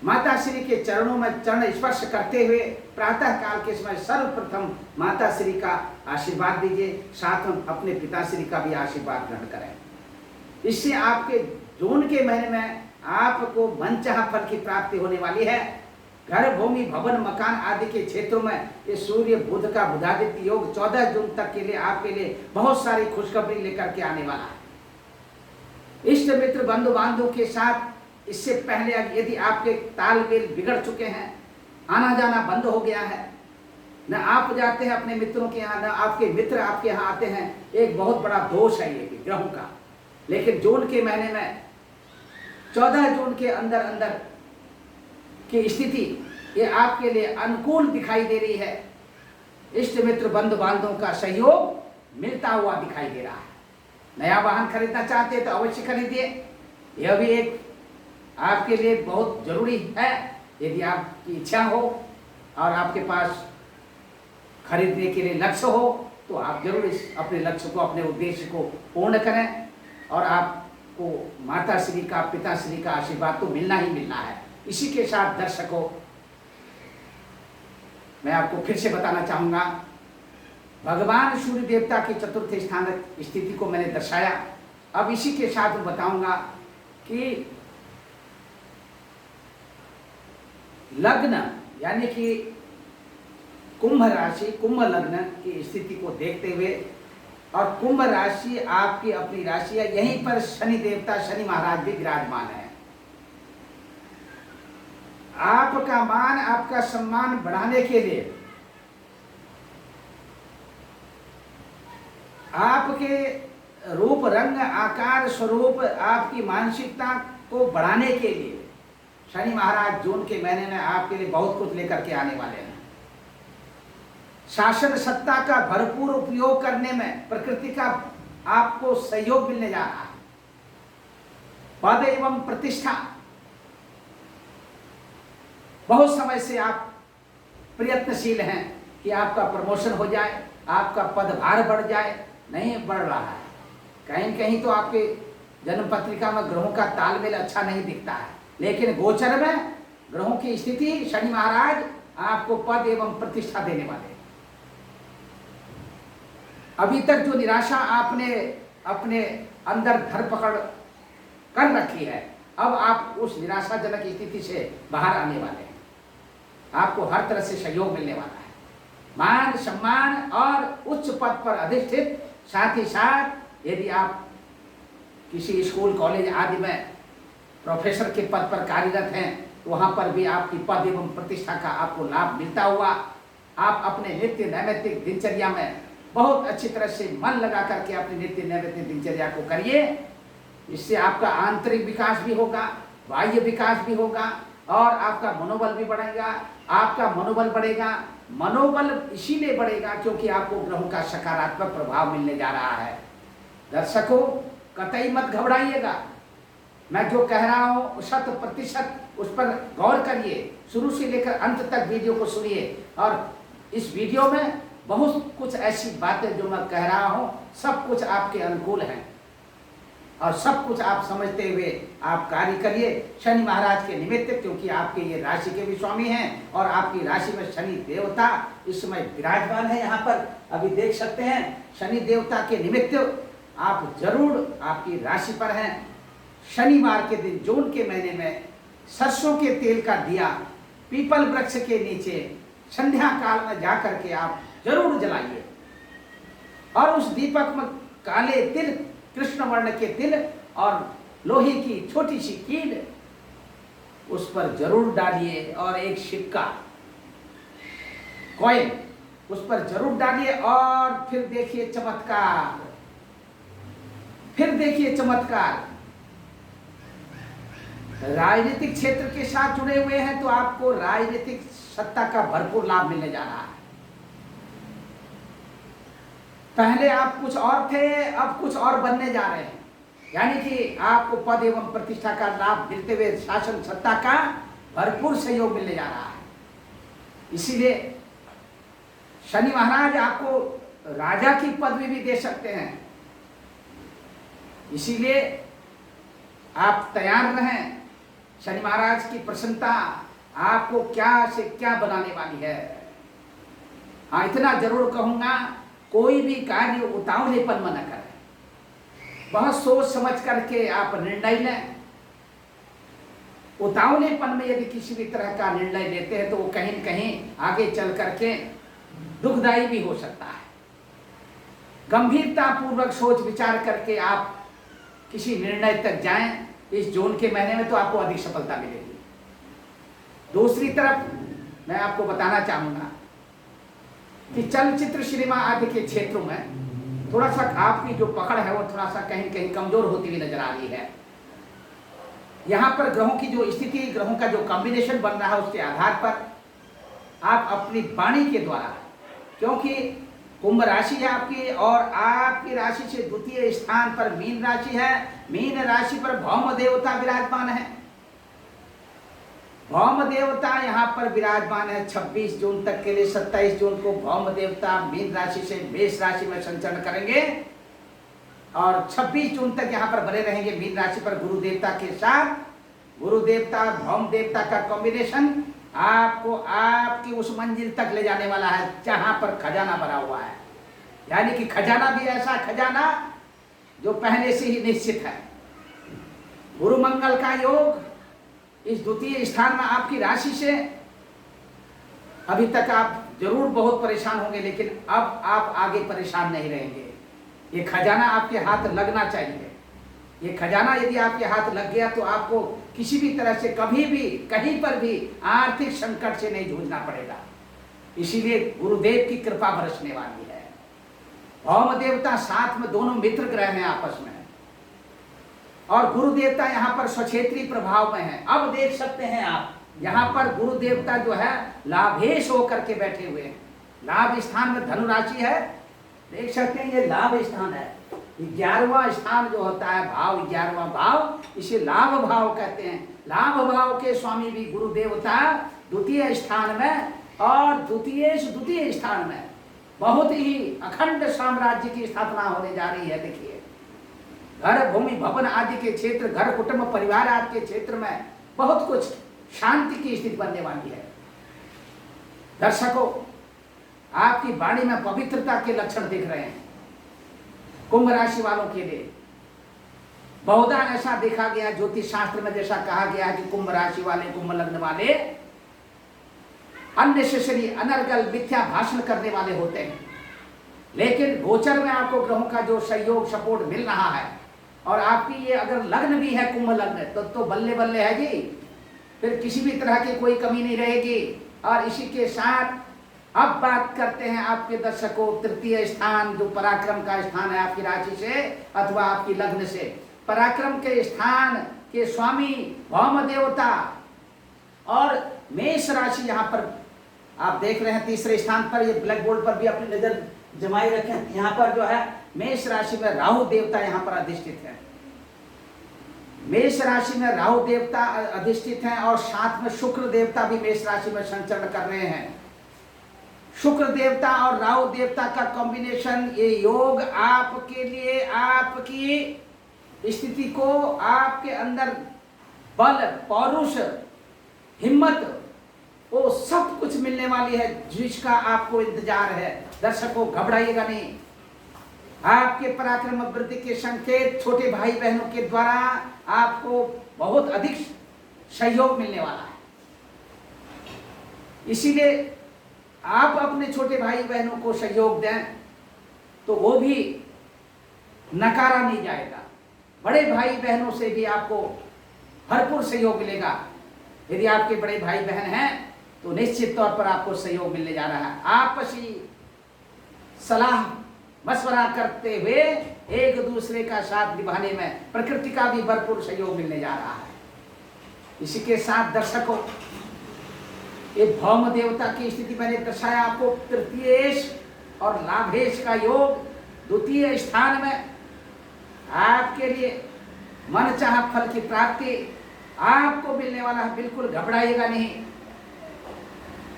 माता श्री के चरणों में चरण स्पर्श करते हुए प्रातः काल के समय सर्वप्रथम माता श्री का आशीर्वाद दीजिए, साथ में अपने पिताश्री का भी आशीर्वाद ग्रहण करें। इससे आपके जून के महीने में आपको मनचाहा फल की प्राप्ति होने वाली है। घर, भूमि, भवन, मकान आदि के क्षेत्रों में ये सूर्य बुध का बुधादित्य योग 14 जून तक के लिए आपके लिए बहुत सारी खुशखबरी लेकर के आने वाला है। इष्ट मित्र बंधु बांधवों के साथ इससे पहले यदि आपके तालमेल बिगड़ चुके हैं, आना जाना बंद हो गया है, न आप जाते हैं अपने मित्रों के यहाँ, न आपके मित्र आपके यहाँ आते हैं, एक बहुत बड़ा दोष है ये भी ग्रहों का। लेकिन जून के महीने में 14 जून के अंदर अंदर की स्थिति ये आपके लिए अनुकूल दिखाई दे रही है। इष्ट मित्र बंधु बांधवों का सहयोग मिलता हुआ दिखाई दे रहा है। नया वाहन खरीदना चाहते हैं तो अवश्य खरीदिए। यह भी एक आपके लिए बहुत जरूरी है। यदि आपकी इच्छा हो और आपके पास खरीदने के लिए लक्ष्य हो तो आप जरूर इस अपने लक्ष्य को, अपने उद्देश्य को पूर्ण करें और आपको माता श्री का, पिताश्री का आशीर्वाद तो मिलना ही मिलना है। इसी के साथ दर्शकों, मैं आपको फिर से बताना चाहूंगा, भगवान सूर्य देवता की चतुर्थ स्थान स्थिति को मैंने दर्शाया। अब इसी के साथ बताऊंगा कि लग्न, यानी कि कुंभ राशि, कुंभ लग्न की स्थिति को देखते हुए, और कुंभ राशि आपकी अपनी राशि है, यहीं पर शनि देवता, शनि महाराज भी विराजमान है। आपका मान, आपका सम्मान बढ़ाने के लिए, आपके रूप, रंग, आकार, स्वरूप, आपकी मानसिकता को बढ़ाने के लिए शनि महाराज जून के महीने में आपके लिए बहुत कुछ लेकर के आने वाले हैं। शासन सत्ता का भरपूर उपयोग करने में प्रकृति का आपको सहयोग मिलने जा रहा है। पद एवं प्रतिष्ठा, बहुत समय से आप प्रयत्नशील हैं कि आपका प्रमोशन हो जाए, आपका पदभार बढ़ जाए, नहीं बढ़ रहा है। कहीं कहीं तो आपके जन्म पत्रिका में ग्रहों का तालमेल अच्छा नहीं दिखता है, लेकिन गोचर में ग्रहों की स्थिति, शनि महाराज आपको पद एवं प्रतिष्ठा देने वाले हैं। अभी तक जो निराशा आपने अपने अंदर धरपकड़ कर रखी है, अब आप उस निराशाजनक स्थिति से बाहर आने वाले हैं। आपको हर तरह से सहयोग मिलने वाला है। मान सम्मान और उच्च पद पर अधिष्ठित, साथ ही साथ यदि आप किसी स्कूल कॉलेज आदि में प्रोफेसर के पद पर कार्यरत हैं तो वहाँ पर भी आपकी पद एवं प्रतिष्ठा का आपको लाभ मिलता हुआ आप अपने नित्य नैमित्तिक दिनचर्या में बहुत अच्छी तरह से मन लगा करके अपनी नित्य नैमित्तिक दिनचर्या को करिए। इससे आपका आंतरिक विकास भी होगा, बाह्य विकास भी होगा और आपका मनोबल भी बढ़ेगा। आपका मनोबल बढ़ेगा, मनोबल इसीलिए बढ़ेगा क्योंकि आपको ग्रहों का सकारात्मक प्रभाव मिलने जा रहा है। दर्शकों, कतई मत घबराइएगा, मैं जो कह रहा हूँ 100% उस पर गौर करिए, शुरू से लेकर अंत तक वीडियो को सुनिए। और इस वीडियो में बहुत कुछ ऐसी बातें जो मैं कह रहा हूँ सब कुछ आपके अनुकूल हैं और सब कुछ आप समझते हुए आप कार्य करिए शनि महाराज के निमित्त, क्योंकि आपके ये राशि के भी स्वामी हैं और आपकी राशि में शनि देवता इस समय विराजमान है। यहाँ पर अभी देख सकते हैं शनि देवता के निमित्त आप जरूर आपकी राशि पर हैं। शनिवार के दिन जून के महीने में सरसों के तेल का दिया पीपल वृक्ष के नीचे संध्या काल में जाकर के आप जरूर जलाइए और उस दीपक में काले तिल, कृष्ण वर्ण के तिल और लोहे की छोटी सी कील उस पर जरूर डालिए और एक सिक्का कॉइन उस पर जरूर डालिए और फिर देखिए चमत्कार, फिर देखिए चमत्कार। राजनीतिक क्षेत्र के साथ जुड़े हुए हैं तो आपको राजनीतिक सत्ता का भरपूर लाभ मिलने जा रहा है। पहले आप कुछ और थे, अब कुछ और बनने जा रहे हैं, यानी कि आपको पद एवं प्रतिष्ठा का लाभ मिलते हुए शासन सत्ता का भरपूर सहयोग मिलने जा रहा है। इसीलिए शनि महाराज आपको राजा की पदवी भी दे सकते हैं। इसीलिए आप तैयार रहें। शनि महाराज की प्रसन्नता आपको क्या से क्या बनाने वाली है। हाँ, इतना जरूर कहूंगा, कोई भी कार्य उतावलेपन में न करें, बहुत सोच समझ करके आप निर्णय लें। उतावलेपन में यदि किसी भी तरह का निर्णय लेते हैं तो वो कहीं न कहीं आगे चल करके दुखदायी भी हो सकता है। गंभीरता पूर्वक सोच विचार करके आप किसी निर्णय तक जाएं इस जून के महीने में तो आपको अधिक सफलता मिलेगी। दूसरी तरफ मैं आपको बताना चाहूंगा कि चलचित्र सिनेमा आदि के क्षेत्रों में थोड़ा सा आपकी जो पकड़ है वो थोड़ा सा कहीं कहीं कमजोर होती हुई नजर आ रही है। यहाँ पर ग्रहों की जो स्थिति, ग्रहों का जो कॉम्बिनेशन बन रहा है उसके आधार पर आप अपनी वाणी के द्वारा, क्योंकि कुंभ राशि है आपकी और आपकी राशि से द्वितीय स्थान पर मीन राशि है। मीन राशि पर भौम देवता विराजमान है। भौम देवता यहाँ पर विराजमान है 26 जून तक के लिए। 27 जून को भौम देवता मीन राशि से मेष राशि में संचरण करेंगे और 26 जून तक यहाँ पर बने रहेंगे मीन राशि पर गुरु देवता के साथ। गुरु देवता भौम देवता का कॉम्बिनेशन आपको आपकी उस मंजिल तक ले जाने वाला है जहां पर खजाना भरा हुआ है, यानी कि खजाना भी ऐसा खजाना जो पहले से ही निश्चित है। गुरु मंगल का योग इस द्वितीय स्थान में आपकी राशि से, अभी तक आप जरूर बहुत परेशान होंगे लेकिन अब आप आगे परेशान नहीं रहेंगे। ये खजाना आपके हाथ लगना चाहिए। ये खजाना यदि आपके हाथ लग गया तो आपको किसी भी तरह से कभी भी कहीं पर भी आर्थिक संकट से नहीं जूझना पड़ेगा। इसीलिए गुरुदेव की कृपा बरसने वाली है। भौम देवता साथ में दोनों मित्र ग्रह हैं आपस में और गुरु देवता यहाँ पर स्वक्षेत्री प्रभाव में है। अब देख सकते हैं आप यहाँ पर गुरु देवता जो है लाभेश होकर के बैठे हुए हैं। लाभ स्थान में धनु राशि है, देख सकते हैं ये लाभ स्थान है। 11वां स्थान जो होता है भाव, 11वां भाव, इसे लाभ भाव कहते हैं। लाभ भाव के स्वामी भी गुरु देवता द्वितीय स्थान में, और द्वितीय स्थान में बहुत ही अखंड साम्राज्य की स्थापना होने जा रही है। देखिए, घर भूमि भवन आदि के क्षेत्र, घर कुटुंब परिवार आदि के क्षेत्र में बहुत कुछ शांति की स्थिति बनने वाली है। दर्शकों, आपकी वाणी में पवित्रता के लक्षण दिख रहे हैं। कुंभ राशि वालों के लिए बहुधा ऐसा देखा गया, ज्योतिष शास्त्र में जैसा कहा गया है कि कुंभ राशि वाले, कुंभ लग्न वाले अननेसेसरी अनर्गल मिथ्या भाषण करने वाले होते हैं। लेकिन गोचर में आपको ग्रहों का जो सहयोग सपोर्ट मिल रहा है, और आपकी ये अगर लग्न भी है कुंभ लग्न, तो बल्ले बल्ले है जी, फिर किसी भी तरह की कोई कमी नहीं रहेगी। और इसी के साथ अब बात करते हैं आपके दर्शकों तृतीय स्थान, जो पराक्रम का स्थान है आपकी राशि से अथवा आपकी लग्न से। पराक्रम के स्थान के स्वामी भौम देवता, और मेष राशि यहाँ पर आप देख रहे हैं तीसरे स्थान पर, ये ब्लैक बोर्ड पर भी अपनी नजर जमाई रखें। यहाँ पर जो है मेष राशि में राहु देवता यहाँ पर अधिष्ठित है। मेष राशि में राहु देवता अधिष्ठित हैं, और साथ में शुक्र देवता भी मेष राशि में संचरण कर रहे हैं। शुक्र देवता और राहु देवता का कॉम्बिनेशन, ये योग आपके लिए आपकी स्थिति को, आपके अंदर बल, पौरुष, हिम्मत, वो सब कुछ मिलने वाली है जिसका आपको इंतजार है। दर्शकों, घबराइएगा नहीं। आपके पराक्रम वृद्धि के संकेत छोटे भाई बहनों के द्वारा आपको बहुत अधिक सहयोग मिलने वाला है। इसीलिए आप अपने छोटे भाई बहनों को सहयोग दें तो वो भी नकारा नहीं जाएगा। बड़े भाई बहनों से भी आपको भरपूर सहयोग मिलेगा। यदि आपके बड़े भाई बहन हैं तो निश्चित तौर पर आपको सहयोग मिलने जा रहा है। आपसी सलाह मशवरा करते हुए एक दूसरे का साथ निभाने में प्रकृति का भी भरपूर सहयोग मिलने जा रहा है। इसी के साथ दर्शकों, ये भौम देवता की स्थिति मैंने दर्शाया आपको, तृतीयेश और लाभेश का योग द्वितीय स्थान में आपके लिए मनचाहा फल की प्राप्ति आपको मिलने वाला है। बिल्कुल घबराइएगा नहीं।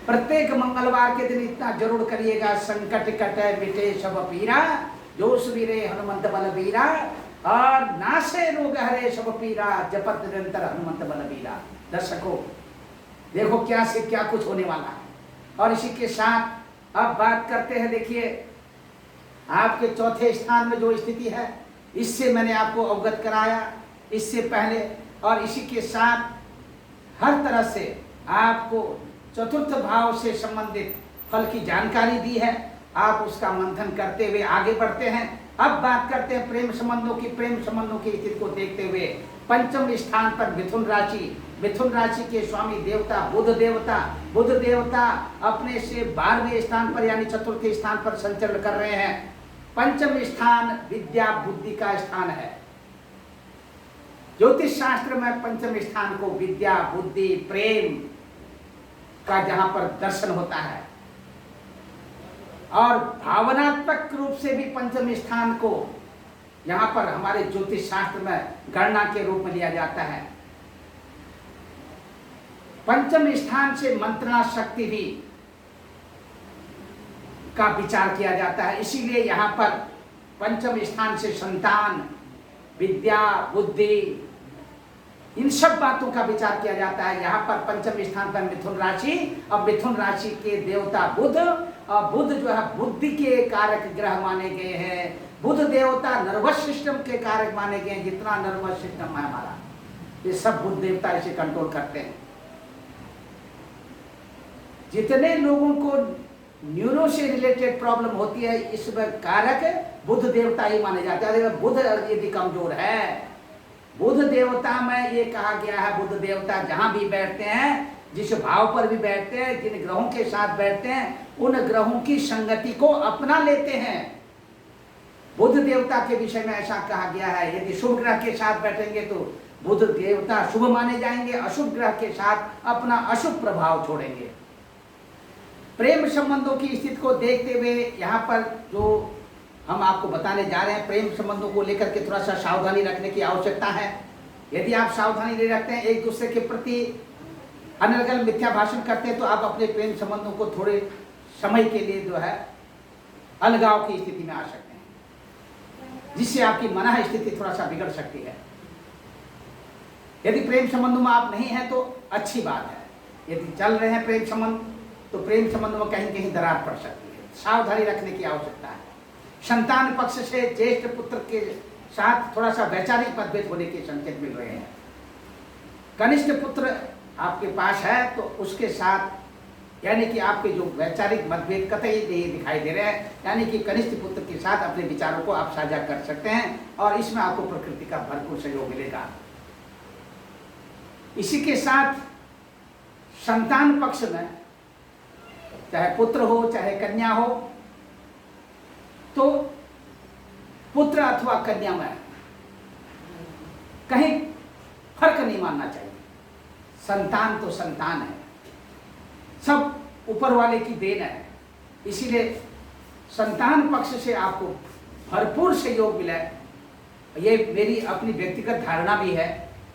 प्रत्येक मंगलवार के दिन इतना जरूर करिएगा, संकट कटे मिटे सब पीरा, जो सुबीरे हनुमंत बल बीरा, और नासे रोग हरे सब पीरा, जपत निरंतर हनुमंत बल बीरा। दर्शकों, देखो क्या से क्या कुछ होने वाला है। और इसी के साथ अब बात करते हैं, देखिए आपके चौथे स्थान में जो स्थिति है, इससे मैंने आपको अवगत कराया इससे पहले, और इसी के साथ हर तरह से आपको चतुर्थ भाव से संबंधित फल की जानकारी दी है। आप उसका मंथन करते हुए आगे बढ़ते हैं। अब बात करते हैं प्रेम संबंधों की। प्रेम संबंधों की स्थिति को देखते हुए पंचम स्थान पर मिथुन राशि, मिथुन राशि के स्वामी देवता बुध देवता, बुध देवता अपने से 12वें स्थान पर यानी चतुर्थ स्थान पर संचरण कर रहे हैं। पंचम स्थान विद्या बुद्धि का स्थान है। ज्योतिष शास्त्र में पंचम स्थान को विद्या बुद्धि प्रेम का जहां पर दर्शन होता है, और भावनात्मक रूप से भी पंचम स्थान को यहां पर हमारे ज्योतिष शास्त्र में गणना के रूप में लिया जाता है। पंचम स्थान से मंत्रणा शक्ति भी का विचार किया जाता है। इसीलिए यहाँ पर पंचम स्थान से संतान, विद्या, बुद्धि, इन सब बातों का विचार किया जाता है। यहाँ पर पंचम स्थान पर मिथुन राशि, और मिथुन राशि के देवता बुध, और बुध जो है बुद्धि के कारक ग्रह माने गए हैं। बुध देवता नर्वस सिस्टम के कारक माने गए हैं। जितना नर्वस सिस्टम है हमारा, ये सब बुध देवता इसे कंट्रोल करते हैं। जितने लोगों को न्यूरो से रिलेटेड प्रॉब्लम होती है, इसमें कारक बुध देवता ही माने जाते हैं। बुध यदि कमजोर है, बुध देवता में ये कहा गया है, बुध देवता जहां भी बैठते हैं, जिस भाव पर भी बैठते हैं, जिन ग्रहों के साथ बैठते हैं, उन ग्रहों की संगति को अपना लेते हैं। बुध देवता के विषय में ऐसा कहा गया है, यदि शुभ ग्रह के साथ बैठेंगे तो बुध देवता शुभ माने जाएंगे, अशुभ ग्रह के साथ अपना अशुभ प्रभाव छोड़ेंगे। प्रेम संबंधों की स्थिति को देखते हुए यहाँ पर जो हम आपको बताने जा रहे हैं, प्रेम संबंधों को लेकर के थोड़ा सा सावधानी रखने की आवश्यकता है। यदि आप सावधानी नहीं रखते हैं, एक दूसरे के प्रति अनर्गल मिथ्या भाषण करते हैं, तो आप अपने प्रेम संबंधों को थोड़े समय के लिए जो है अलगाव की स्थिति में आ सकते हैं, जिससे आपकी मन स्थिति थोड़ा सा बिगड़ सकती है। यदि प्रेम संबंधों में आप नहीं हैं तो अच्छी बात है। यदि चल रहे हैं प्रेम संबंध, तो प्रेम संबंध में कहीं कहीं दरार पड़ सकती है, सावधानी रखने की आवश्यकता है। संतान पक्ष से ज्येष्ठ पुत्र के साथ थोड़ा सा वैचारिक मतभेद होने के संकेत मिल रहे हैं। कनिष्ठ पुत्र आपके पास है तो उसके साथ यानी कि आपके जो वैचारिक मतभेद कतई नहीं दिखाई दे रहे हैं, यानी कि कनिष्ठ पुत्र के साथ अपने विचारों को आप साझा कर सकते हैं और इसमें आपको प्रकृति का भरपूर सहयोग मिलेगा। इसी के साथ संतान पक्ष में चाहे पुत्र हो चाहे कन्या हो, तो पुत्र अथवा कन्या में कहीं फर्क नहीं मानना चाहिए। संतान तो संतान है, सब ऊपर वाले की देन है। इसीलिए संतान पक्ष से आपको भरपूर सहयोग मिला है। ये मेरी अपनी व्यक्तिगत धारणा भी है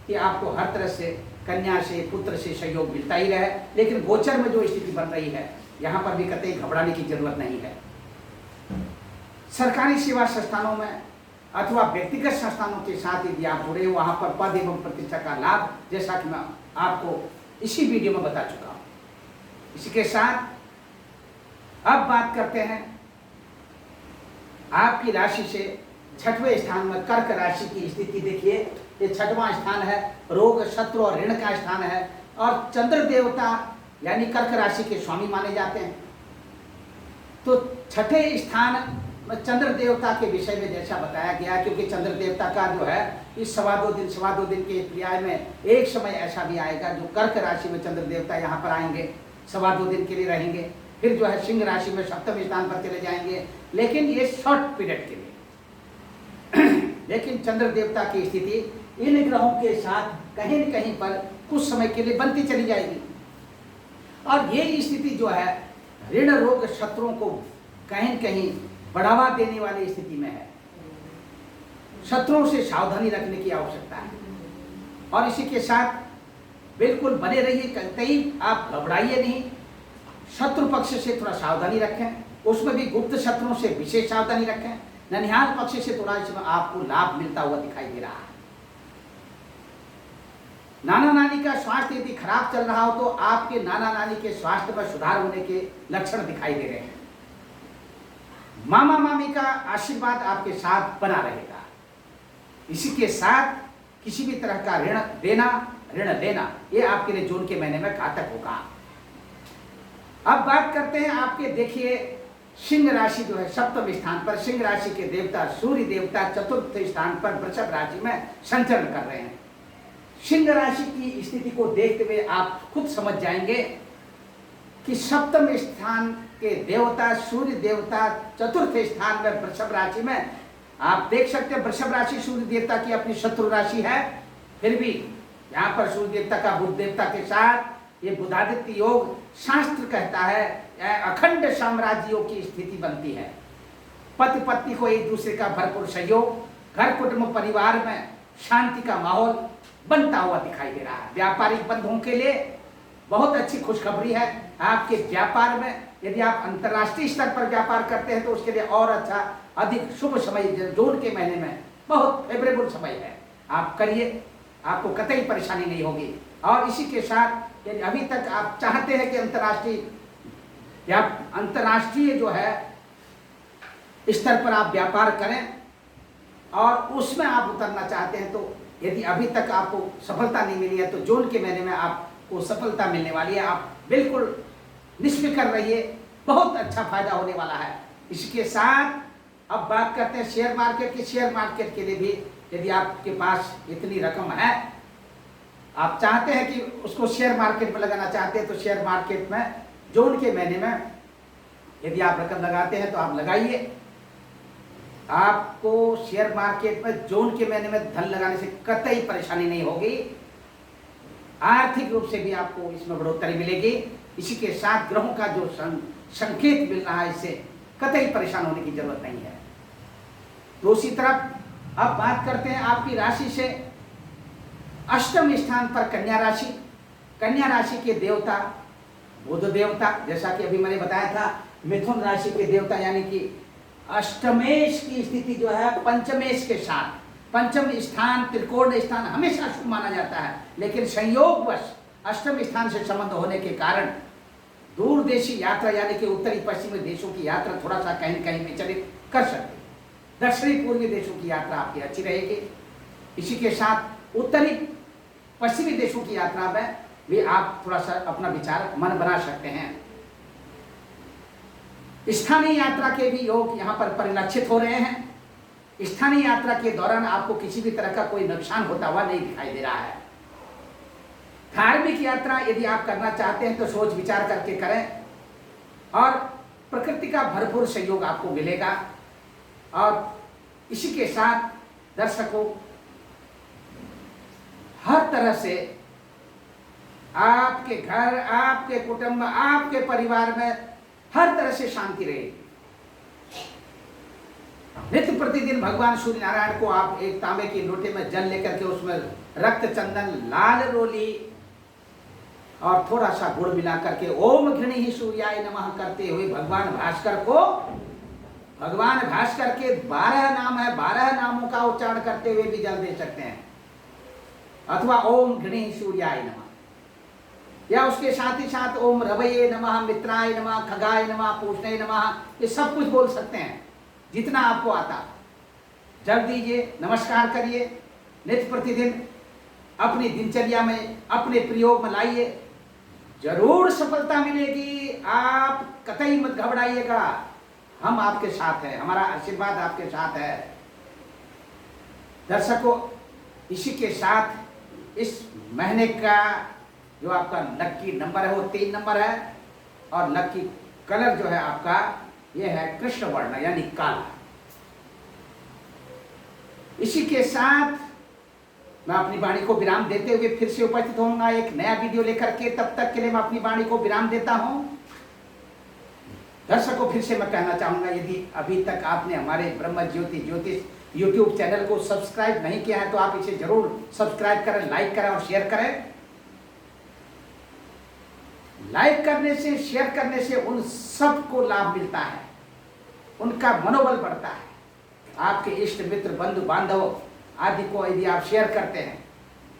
कि आपको हर तरह से कन्या से पुत्र से सहयोग मिलता ही रहे, लेकिन गोचर में जो स्थिति बन रही है यहाँ पर भी कतई घबराने की जरूरत नहीं है। सरकारी सेवा संस्थानों में अथवा व्यक्तिगत संस्थानों के साथ यदि आप जुड़े हो, वहाँ पर पद एवं प्रतिष्ठा का लाभ, जैसा कि मैं आपको इसी वीडियो में बता चुका हूँ। इसी के साथ अब बात करते हैं आपकी राशि से 6वें स्थान में कर्क राशि की स्थिति। देखिए, ये 6वां स्थान है, रोग शत्रु और ऋण का स्थान है, और चंद्र देवता यानी कर्क राशि के स्वामी माने जाते हैं। तो 6ठे स्थान में चंद्र देवता के विषय में जैसा बताया गया, क्योंकि चंद्र देवता का जो है इस सवा दो दिन के पर्याय में एक समय ऐसा भी आएगा जो कर्क राशि में चंद्र देवता यहाँ पर आएंगे, सवा 2 दिन के लिए रहेंगे, फिर जो है सिंह राशि में 7वें स्थान पर चले जाएंगे, लेकिन ये शॉर्ट पीरियड के लिए। लेकिन चंद्र देवता की स्थिति इन ग्रहों के साथ कहीं न कहीं पर कुछ समय के लिए बनती चली जाएगी, और ये स्थिति जो है ऋण रोग शत्रुओं को कहीं न कहीं बढ़ावा देने वाली स्थिति में है। शत्रुओं से सावधानी रखने की आवश्यकता है, और इसी के साथ बिल्कुल बने रहिए, कतई आप घबराइए नहीं। शत्रु पक्ष से थोड़ा सावधानी रखें, उसमें भी गुप्त शत्रुओं से विशेष सावधानी रखें। ननिहाल पक्ष से थोड़ा इसमें आपको लाभ मिलता हुआ दिखाई दे रहा है। नाना नानी का स्वास्थ्य यदि खराब चल रहा हो तो आपके नाना नानी के स्वास्थ्य पर सुधार होने के लक्षण दिखाई दे रहे हैं। मामा मामी का आशीर्वाद आपके साथ बना रहेगा। इसी के साथ किसी भी तरह का ऋण देना ऋण लेना ये आपके लिए जून के महीने में घातक होगा। अब बात करते हैं आपके, देखिए सिंह राशि जो है 7वें स्थान पर, सिंह राशि के देवता सूर्य देवता 4th स्थान पर वृषभ राशि में संचरण कर रहे हैं। सिंह राशि की स्थिति को देखते हुए आप खुद समझ जाएंगे कि 7वें स्थान के देवता सूर्य देवता 4th स्थान में वृषभ राशि में, आप देख सकते हैं वृषभ राशि सूर्य देवता की अपनी शत्रु राशि है, फिर भी यहाँ पर सूर्य देवता का बुध देवता के साथ ये बुधादित्य योग शास्त्र कहता है अखंड साम्राज्यों की स्थिति बनती है। पति पत्नी को एक दूसरे का भरपूर सहयोग, घर कुटुंब परिवार में शांति का माहौल बनता हुआ दिखाई दे रहा है। व्यापारिक बंधुओं के लिए बहुत अच्छी खुशखबरी है। आपके व्यापार में यदि आप अंतर्राष्ट्रीय स्तर पर व्यापार करते हैं तो उसके लिए और अच्छा अधिक शुभ समय जून के महीने में बहुत फेवरेबल समय है, आप करिए, आपको कतई परेशानी नहीं होगी। और इसी के साथ यदि अभी तक आप चाहते हैं कि अंतर्राष्ट्रीय जो है स्तर पर आप व्यापार करें और उसमें आप उतरना चाहते हैं, तो यदि अभी तक आपको सफलता नहीं मिली है तो जून के महीने में आपको सफलता मिलने वाली है। आप बिल्कुल निष्फिक्र रहिए, बहुत अच्छा फायदा होने वाला है। इसके साथ अब बात करते हैं शेयर मार्केट की। शेयर मार्केट के लिए भी यदि आपके पास इतनी रकम है, आप चाहते हैं कि उसको शेयर मार्केट में लगाना चाहते हैं, तो शेयर मार्केट में जून के महीने में यदि आप रकम लगाते हैं तो आप लगाइए। आपको शेयर मार्केट में जून के महीने में धन लगाने से कतई परेशानी नहीं होगी, आर्थिक रूप से भी आपको इसमें बढ़ोतरी मिलेगी। इसी के साथ ग्रहों का जो संकेत मिल रहा है, इससे कतई परेशान होने की जरूरत नहीं है। दूसरी तरफ अब बात करते हैं आपकी राशि से। अष्टम स्थान पर कन्या राशि, कन्या राशि के देवता बुध देवता, जैसा कि अभी मैंने बताया था, मिथुन राशि के देवता यानी कि अष्टमेश की स्थिति जो है पंचमेश के साथ, पंचम स्थान त्रिकोण स्थान हमेशा शुभ माना जाता है, लेकिन संयोगवश अष्टम स्थान से संबंध होने के कारण दूरदेशी यात्रा यानी कि उत्तरी पश्चिमी देशों की यात्रा थोड़ा सा कहीं कहीं विचलित कर सकते हैं। दक्षिणी पूर्वी देशों की यात्रा आपकी अच्छी रहेगी। इसी के साथ उत्तरी पश्चिमी देशों की यात्रा में भी आप थोड़ा सा अपना विचार मन बना सकते हैं। स्थानीय यात्रा के भी योग यहाँ पर परिलक्षित हो रहे हैं। स्थानीय यात्रा के दौरान आपको किसी भी तरह का कोई नुकसान होता हुआ नहीं दिखाई दे रहा है। धार्मिक यात्रा यदि आप करना चाहते हैं तो सोच विचार करके करें और प्रकृति का भरपूर सहयोग आपको मिलेगा। और इसी के साथ दर्शकों, हर तरह से आपके घर, आपके कुटुंब, आपके परिवार में हर तरह से शांति रहेगी। नित्य प्रतिदिन भगवान सूर्य नारायण को आप एक तांबे की लोटे में जल लेकर के उसमें रक्त चंदन, लाल रोली और थोड़ा सा गुड़ मिला करके ओम घृणी सूर्याय नमः करते हुए भगवान भास्कर के 12 नाम है, 12 नामों का उच्चारण करते हुए भी जल दे सकते हैं, अथवा ओम घृणी सूर्याय नमः, या उसके साथ ही साथ ओम रवये नमः, मित्राय नमः, खगाय नमः, पूषणे नमः, ये सब कुछ बोल सकते हैं जितना आपको आता। जल दीजिए, नमस्कार करिए, नित्य प्रतिदिन अपनी दिनचर्या में, अपने प्रयोग में लाइए, जरूर सफलता मिलेगी। आप कतई मत घबराइएगा, हम आपके साथ हैं, हमारा आशीर्वाद आपके साथ है। दर्शकों, इसी के साथ इस महीने का जो आपका लकी नंबर है वो 3 नंबर है और लकी कलर जो है आपका ये है कृष्ण वर्ण यानी काला। इसी के साथ मैं अपनी वाणी को विराम देते हुए फिर से उपस्थित होऊंगा एक नया वीडियो लेकर के। तब तक के लिए मैं अपनी वाणी को विराम देता हूं। दर्शकों, फिर से मैं कहना चाहूंगा, यदि अभी तक आपने हमारे ब्रह्म ज्योति ज्योतिष यूट्यूब चैनल को सब्सक्राइब नहीं किया है तो आप इसे जरूर सब्सक्राइब करें, लाइक करें और शेयर करें। लाइक करने से, शेयर करने से उन सबको लाभ मिलता है, उनका मनोबल बढ़ता है। आपके इष्ट मित्र, बंधु बांधव आदि को यदि आप शेयर करते हैं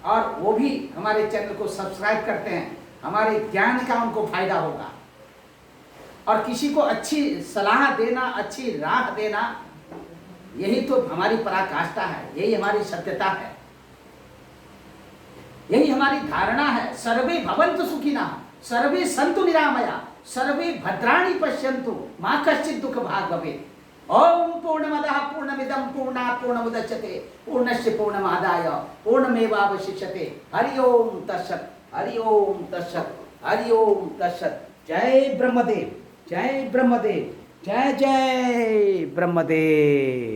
और वो भी हमारे चैनल को सब्सक्राइब करते हैं, हमारे ज्ञान का उनको फायदा होगा। और किसी को अच्छी सलाह देना, अच्छी राह देना, यही तो हमारी पराकाष्ठा है, यही हमारी सत्यता है, यही हमारी धारणा है। सर्वे भवन्तु सुखिनः, सर्वे सन्तु निरामया, सर्वे भद्राणि पश्यन्तु, मा कश्चित् दुःख भाग् भवेत्। ओम पूर्णमदः पूर्णमिदं पूर्णात् पूर्णमुदच्यते पूर्णस्य पूर्णमादाय पूर्णमेवावशिष्यते। हरि ओम तत्सत्, हरि ओम तत्सत्, हरि ओम तत्सत्। जय ब्रह्मदेव, जय ब्रह्मदेव, जय जय ब्रह्मदेव।